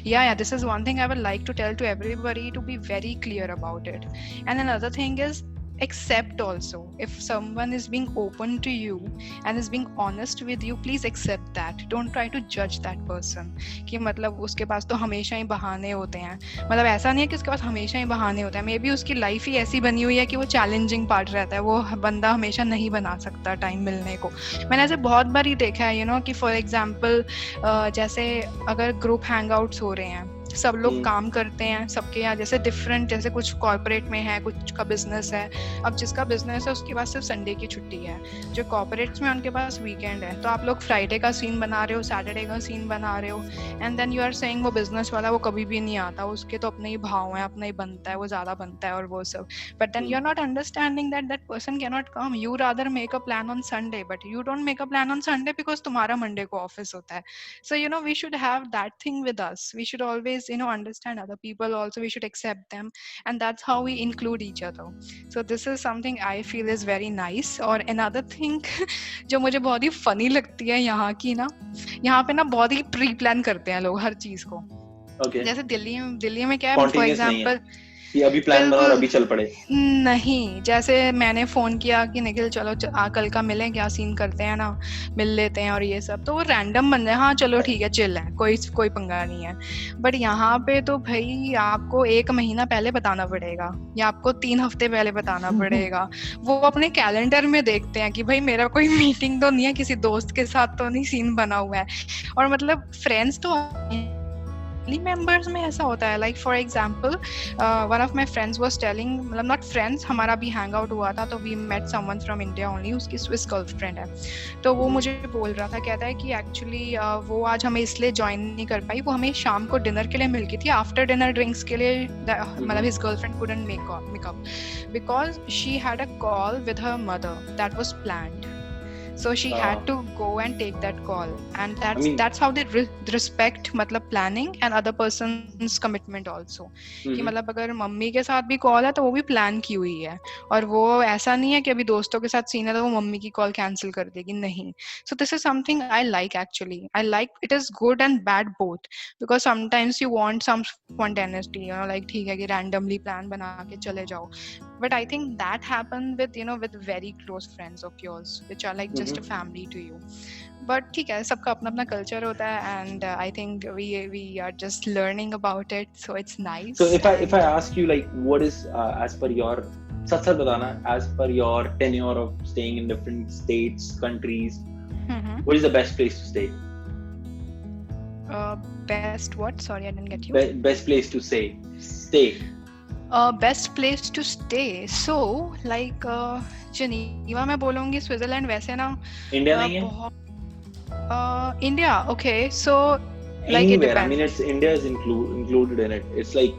Yeah, this is one thing I would like to tell to everybody, to be very clear about it. And another thing is, accept also. If someone is being open to you and is being honest with you, please accept that. Don't try to judge that person कि मतलब उसके पास तो हमेशा ही बहाने होते हैं. मतलब ऐसा नहीं है कि उसके पास हमेशा ही बहाने होते हैं. मे बी उसकी लाइफ ही ऐसी बनी हुई है कि वो चैलेंजिंग पार्ट रहता है, वो बंदा हमेशा नहीं बना सकता टाइम मिलने को. मैंने ऐसे बहुत बार ही देखा है कि फॉर एग्जाम्पल जैसे अगर ग्रुप हैंगआउट्स हो रहे हैं, सब लोग काम करते हैं, सबके यहाँ जैसे डिफरेंट, जैसे कुछ कॉर्पोरेट में है, कुछ का बिजनेस है. अब जिसका बिजनेस है उसके पास सिर्फ संडे की छुट्टी है, जो कॉर्पोरेट्स में उनके पास वीकेंड है. तो आप लोग फ्राइडे का सीन बना रहे हो, सैटरडे का सीन बना रहे हो, and then you are saying वो बिजनेस वाला वो कभी भी नहीं आता, उसके तो अपने ही भाव है, अपना ही बनता है, वो ज्यादा बनता है और वो सब. But then you are not understanding that person can not come. You rather make a plan on Sunday, but you don't make a plan on Sunday because तुम्हारा मंडे को ऑफिस होता है. So we should have that thing with us. We should always understand other people also. We should accept them, and that's how we include each other. So this is something I feel is very nice. और another thing जो मुझे बहुत ही funny लगती है यहाँ की ना, यहाँ पे ना बहुत ही प्री प्लान करते हैं लोग हर चीज को. जैसे दिल्ली में क्या है, फॉर एग्जाम्पल कि अभी प्लान बनाओ और अभी चल पड़े. नहीं, जैसे मैंने फोन किया कि निखिल चलो कल का मिलें, क्या सीन करते हैं ना, मिल लेते हैं और ये सब, तो वो रैंडम बन जाए, हाँ चलो ठीक है चिल है, कोई पंगा नहीं है. बट यहाँ पे तो भाई आपको 1 महीना पहले बताना पड़ेगा, या आपको 3 हफ्ते पहले बताना पड़ेगा. वो अपने कैलेंडर में देखते हैं कि भाई मेरा कोई मीटिंग तो नहीं है, किसी दोस्त के साथ तो नहीं सीन बना हुआ है. और मतलब फ्रेंड्स तो मेंबर्स में ऐसा होता है. Like for example one of my friends was telling, मतलब नॉट फ्रेंड्स, हमारा भी हैंग आउट हुआ था, तो we met someone from India only, उसकी स्विस गर्लफ्रेंड है. तो वो मुझे बोल रहा था, कहता है कि एक्चुअली वो आज हमें इसलिए ज्वाइन नहीं कर पाई, वो हमें शाम को डिनर के लिए मिल गई थी, आफ्टर डिनर ड्रिंक्स के लिए. मतलब his girlfriend couldn't make up because she had a call with her mother that was planned. So she had to go and take that call, and that's how they respect मतलब planning and other person's commitment also. कि मतलब अगर mummy के साथ भी call है तो वो भी प्लान की हुई है, और वो ऐसा नहीं है कि अभी दोस्तों के साथ सीन है तो वो मम्मी की कॉल कैंसिल कर देगी, नहीं. So this is something I like actually. I like it is good and bad both, because sometimes you want some spontaneity, you know, like ठीक है कि randomly plan बना के चले जाओ. But I think that happened with, you know, with very close friends of yours, which are like just a family to you. But ठीक है, सबका अपना अपना culture होता है, and I think we are just learning about it, so it's nice. So if I ask you, like, what is as per your सच बताना, as per your tenure of staying in different states, countries, what is the best place to stay? Best what? Sorry, I didn't get you. Best place to stay. Best place to stay. So like Geneva मैं बोलूँगी, Switzerland वैसे ना. India नहीं है? India, okay. So like anywhere, it depends. I mean, it's India is included in it. It's like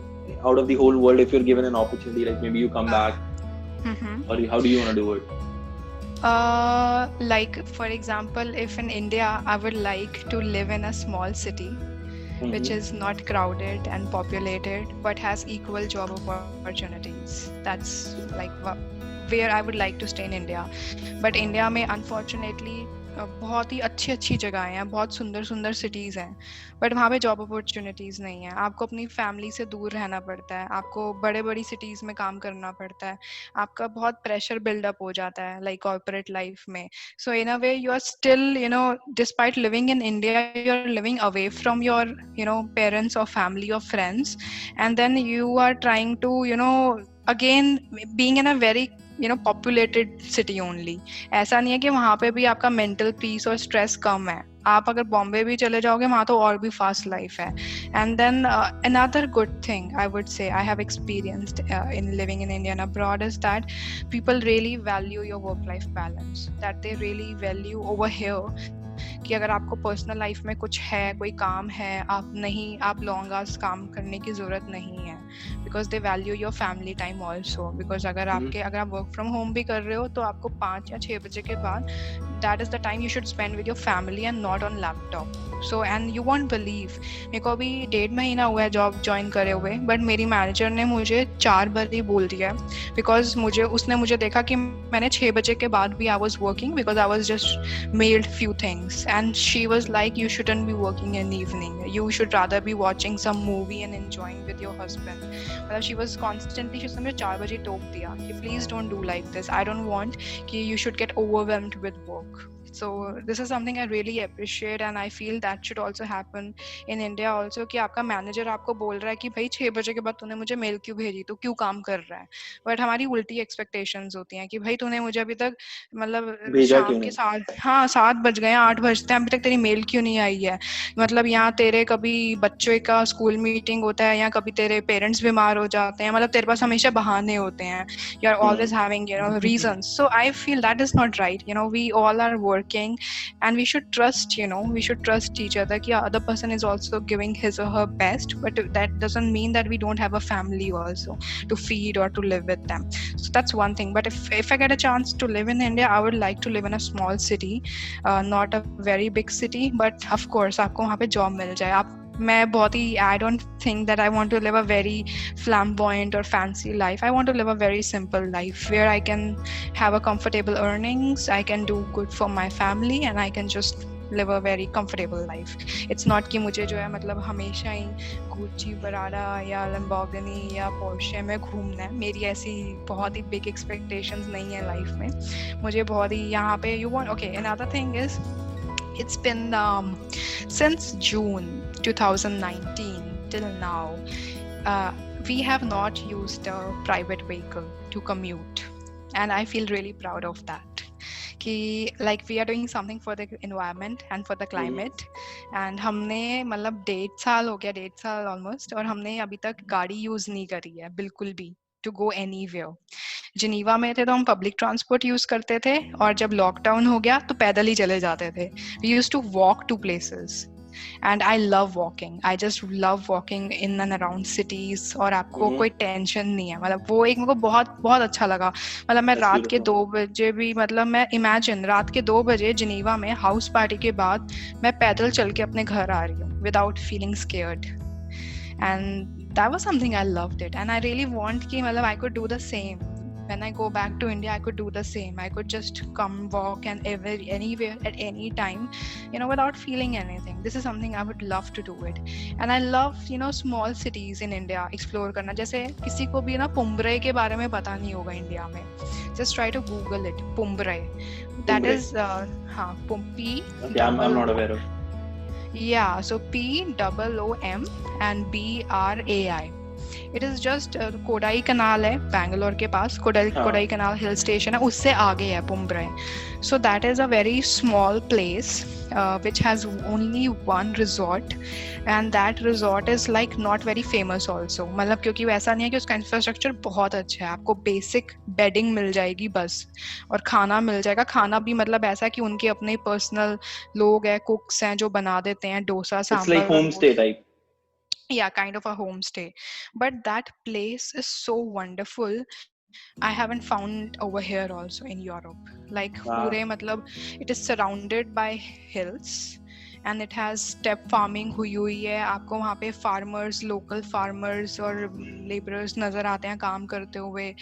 out of the whole world, if you're given an opportunity, like maybe you come back, or how do you want to do it? Like for example, if in India I would like to live in a small city which is not crowded and populated but has equal job opportunities. That's like where I would like to stay in India. But India में unfortunately बहुत ही अच्छी अच्छी जगहें हैं, बहुत सुंदर सुंदर cities हैं, बट वहाँ पे जॉब अपॉर्चुनिटीज़ नहीं है. आपको अपनी फैमिली से दूर रहना पड़ता है, आपको बड़े बड़ी सिटीज़ में काम करना पड़ता है, आपका बहुत प्रेशर बिल्डअप हो जाता है लाइक कॉर्पोरेट लाइफ में. So in a way you are still, you know, despite living in India, you are living away from your, you know, parents और फैमिली और friends, and then you are trying to, you know, again being in a very, you know, populated city only. ऐसा नहीं है कि वहाँ पे भी आपका mental peace और stress कम है. आप अगर बॉम्बे भी चले जाओगे वहाँ तो और भी fast life है. And then another good thing I would say I have experienced in living in India and abroad is that people really value your work-life balance. That they really value over here कि अगर आपको personal life में कुछ है, कोई काम है, आप लॉन्ग आवर्स काम करने की जरूरत नहीं है, because they value your family time also. Because अगर आप वर्क फ्रॉम होम भी कर रहे हो तो आपको 5 या 6 बजे के बाद that is the time you should spend with your family and not on laptop. So and you won't believe, मेरे को अभी 1.5 महीना हुआ है जॉब ज्वाइन करे हुए, बट मेरी मैनेजर ने मुझे 4 बार ही बोल दिया बिकॉज उसने मुझे देखा कि मैंने 6 बजे के बाद भी I was working because I was just meld few things, and she was like, you shouldn't be working in evening, you should rather be watching some movie and enjoying with your husband. मतलब she was constantly, she मुझे 4 बजे टोक दिया कि please don't do like this, I don't want कि you should get overwhelmed with work. So this is something I really appreciate and I feel that should also happen in India also, कि आपका manager आपको बोल रहा है कि भाई 6 बजे के बाद तूने मुझे मेल क्यों भेजी, तू क्यों काम कर रहा है, बट हमारी उल्टी एक्सपेक्टेशंस होती हैं कि भाई तूने मुझे अभी तक मतलब शाम के 7 बज गए, 8 बजते हैं, अभी तक तेरी मेल क्यों नहीं आई है. मतलब यहाँ तेरे कभी बच्चों का स्कूल मीटिंग होता है या कभी तेरे पेरेंट्स बीमार हो जाते हैं, मतलब तेरे पास हमेशा बहाने होते हैं, you are always having, you know, reasons. So I feel that is not right. You know, we all are working and we should trust, you know, we should trust each other कि other person is also giving his or her best, but that doesn't mean that we don't have a family also to feed or to live with them. So that's one thing. But if I get a chance to live in India, I would like to live in a small city, not a very big city, but of course आपको वहाँ पे job मिल जाए. मैं बहुत ही, I don't think that I want to live a very flamboyant or fancy life. I want to live a very simple life where I can have a comfortable earnings, I can do good for my family and I can just live a very comfortable life. It's not कि मुझे जो है मतलब हमेशा ही Gucci, Prada या Lamborghini या Porsche में घूमना है. मेरी ऐसी बहुत ही big expectations नहीं है लाइफ में. मुझे बहुत ही यहाँ पे you want, okay, another thing is it's been since June 2019 till now we have not used a private vehicle to commute and I feel really proud of that कि like we are doing something for the environment and for the climate and हमने मतलब 1.5 साल हो गया, 1.5 साल almost, और हमने अभी तक गाड़ी यूज नहीं करी है बिल्कुल भी to go anywhere. जिनीवा में थे तो हम पब्लिक ट्रांसपोर्ट यूज करते थे और जब लॉकडाउन हो गया तो पैदल ही चले जाते थे. We used to walk to places. and I love walking. I just love walking in and around cities, और आपको कोई टेंशन नहीं है. मतलब वो एक मेरे को बहुत बहुत अच्छा लगा. मतलब मैं रात के 2 बजे भी, मतलब मैं इमेजिन रात के 2 बजे जिनेवा में हाउस पार्टी के बाद मैं पैदल चल के अपने घर आ रही हूँ without feeling scared. And that was something I loved it, and I really want कि मतलब I could do the same. When I go back to India, I could do the same. I could just come walk and anywhere at any time, without feeling anything. This is something I would love to do it. And I love, small cities in India, explore करना. जैसे किसी को भी ना पुम्बरे के बारे में पता नहीं होगा इंडिया में. Just try to Google it, पुम्बरे. That is, हाँ, P. Okay, I'm not aware of. Yeah, so POOM and BRAI. It is just Kodai कनाल है बैंगलोर के पास. कोडाई कनाल हिल स्टेशन है, उससे आगे है पुम्बरे. So that is a very small place which has only one resort, and that resort is like not very famous also. मतलब क्योंकि वैसा नहीं है कि उसका इंफ्रास्ट्रक्चर बहुत अच्छा है. आपको बेसिक बेडिंग मिल जाएगी बस, और खाना मिल जाएगा. खाना भी मतलब ऐसा है कि उनके अपने पर्सनल लोग हैं, कुक्स हैं जो बना देते हैं dosa sambar. It's like homestay type. Yeah, kind of a homestay. But that place is so wonderful. I haven't found over here also in Europe. Like पूरे मतलब it is surrounded by hills and it has step farming हुई हुई है. आपको वहाँ पे farmers, local farmers और laborers नजर आते हैं काम करते हुए.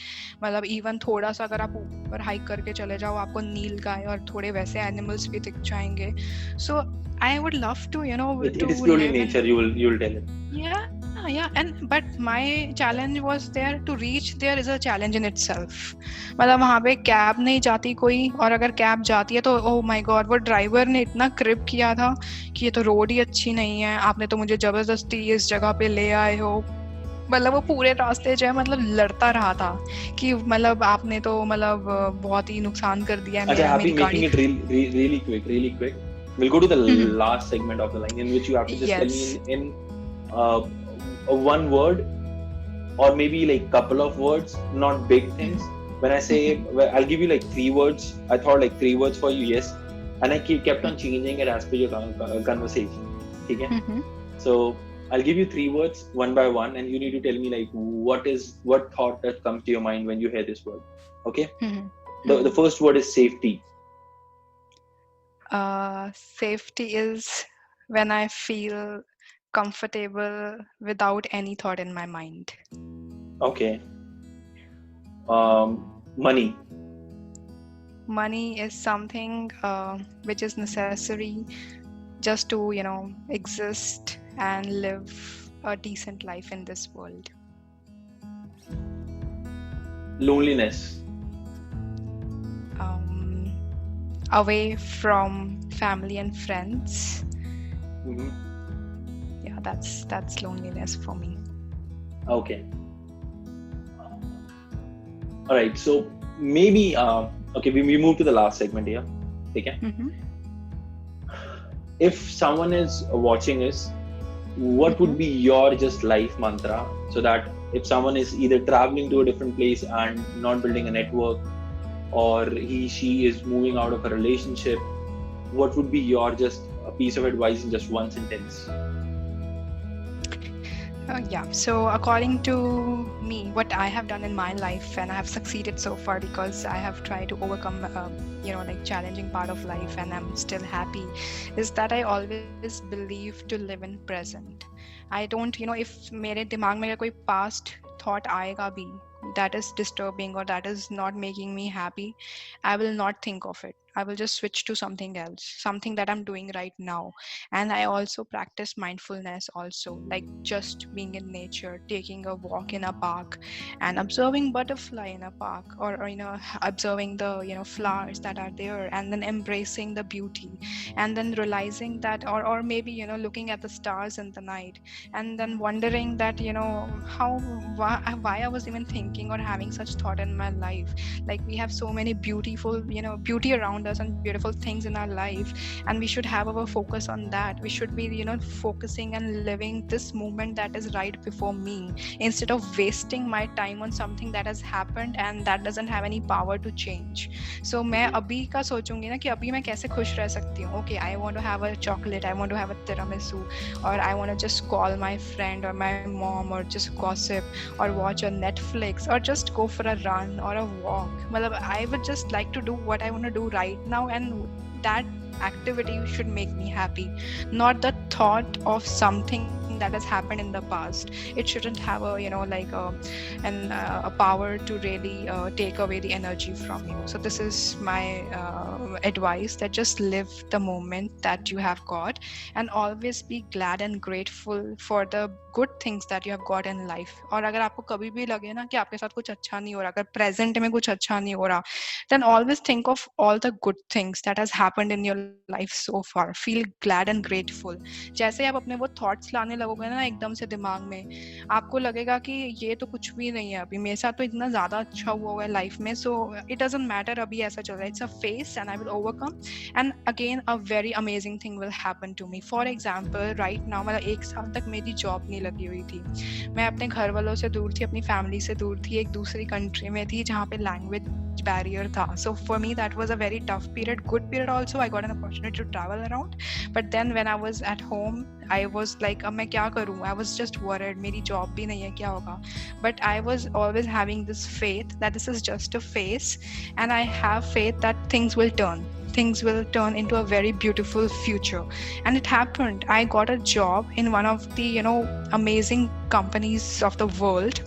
मतलब even थोड़ा सा अगर आप ऊपर हाइक करके चले जाओ, आपको नील गाय और थोड़े वैसे animals भी दिख जाएंगे. So I would love to, It is purely nature. You will tell it. Yeah, but my challenge was there. To reach there is a challenge in itself. मतलब वहाँ पे कैब नहीं जाती कोई, और अगर कैब जाती है तो oh my god, वो ड्राइवर ने इतना क्रिप किया था कि ये तो रोड ही अच्छी नहीं है, आपने तो मुझे जबरदस्ती इस जगह पे ले आए हो. मतलब वो पूरे रास्ते जो है मतलब लड़ता रहा था कि मतलब आपने तो मतलब बहुत ही नुकसान कर दिया है. अच्छा, happy making it really quick. We'll go to the last segment of the line in which you have to just tell me in one word or maybe like couple of words, not big things. When I say, well, I'll give you like 3 words. I thought like 3 words for you, yes. And I kept on changing it as per your conversation. Okay? So I'll give you 3 words one by one, and you need to tell me like what thought that comes to your mind when you hear this word. Okay? The first word is safety. Safety is when I feel comfortable without any thought in my mind. Okay. Money. Money is something which is necessary just to, exist and live a decent life in this world. Loneliness. Away from family and friends. Yeah, that's loneliness for me. Okay. All right. So maybe okay, we move to the last segment here. Okay. If someone is watching us, what would be your just life mantra, so that if someone is either traveling to a different place and not building a network, or she is moving out of a relationship, what would be your just a piece of advice in just one sentence? So according to me, what I have done in my life, and I have succeeded so far because I have tried to overcome like challenging part of life, and I'm still happy, is that I always believe to live in present. I don't, if मेरे दिमाग में कोई past thought आएगा भी that is disturbing or that is not making me happy, I will not think of it. I will just switch to something else, something that I'm doing right now. And I also practice mindfulness also, like just being in nature, taking a walk in a park and observing butterfly in a park, or observing the flowers that are there, and then embracing the beauty, and then realizing that, or maybe looking at the stars in the night, and then wondering that why I was even thinking or having such thought in my life. Like we have so many beautiful beauty around wonders and beautiful things in our life, and we should have our focus on that. We should be, focusing and living this moment that is right before me, instead of wasting my time on something that has happened and that doesn't have any power to change. So मैं अभी का सोचूंगी ना कि अभी मैं कैसे खुश रह सकती हूँ. Okay, I want to have a chocolate, I want to have a tiramisu, or I want to just call my friend or my mom, or just gossip, or watch a Netflix, or just go for a run or a walk. मतलब I would just like to do what I want to do right now, and that activity should make me happy, not the thought of something that has happened in the past. It shouldn't have a, a power to really take away the energy from you. So this is my advice, that just live the moment that you have got, and always be glad and grateful for the good things that you have got in life. और अगर आपको कभी भी लगे ना कि आपके साथ कुछ अच्छा नहीं हो रहा, अगर present में कुछ अच्छा नहीं हो रहा, then always think of all the good things that has happened in your life so far. Feel glad and grateful. जैसे आप अपने वो thoughts लाने लगोगे ना एकदम से दिमाग में, आपको लगेगा कि ये तो कुछ भी नहीं है, अभी मेरे साथ तो इतना ज़्यादा अच्छा हुआ है लाइफ में, so it doesn't matter अभी ऐसा चल रहा है, it's a phase and I will overcome, and again a very amazing thing will happen to me. For example, right now मतलब 1 साल तक मेरी जॉब नहीं लगी हुई थी, मैं अपने घर वालों से दूर थी, अपनी फैमिली से दूर थी, एक दूसरी कंट्री में थी जहाँ पे language barrier tha. So for me that was a very tough period, good period also. I got an opportunity to travel around, but then when I was at home I was like अब मैं क्या करूँ, I was just worried, मेरी job भी नहीं है, क्या होगा. But I was always having this faith that this is just a phase, and I have faith that things will turn into a very beautiful future. And it happened. I got a job in one of the amazing companies of the world,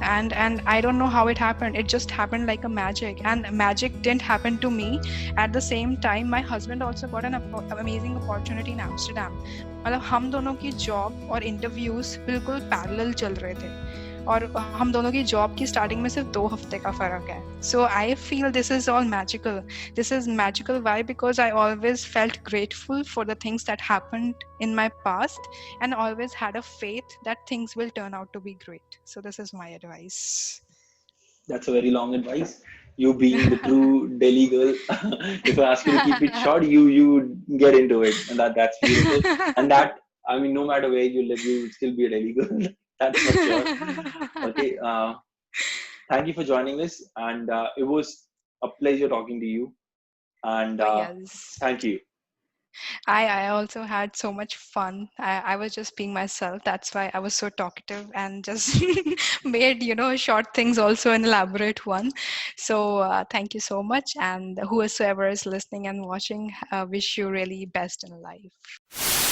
and I don't know how it happened. It just happened like a magic, and magic didn't happen to me. At the same time my husband also got an amazing opportunity in Amsterdam. मतलब हम दोनों की job और interviews बिल्कुल parallel चल रहे थे, और हम दोनों की जॉब की स्टार्टिंग में सिर्फ 2 हफ्ते का फर्क है. So I feel this is all magical. This is magical why? Because I always felt grateful for the things that happened in my past, and always had a faith that things will turn out to be great. So this is my advice. That's a very long advice. You being the true Delhi girl, if I ask you to keep it short, you get into it, and that's beautiful. And that, I mean, no matter where you live, you will still be a Delhi girl. That's for sure. Okay. Thank you for joining us, and it was a pleasure talking to you. And Yes. thank you. I also had so much fun. I was just being myself. That's why I was so talkative and just made, short things also an elaborate one. So thank you so much. And whoever is listening and watching, wish you really best in life.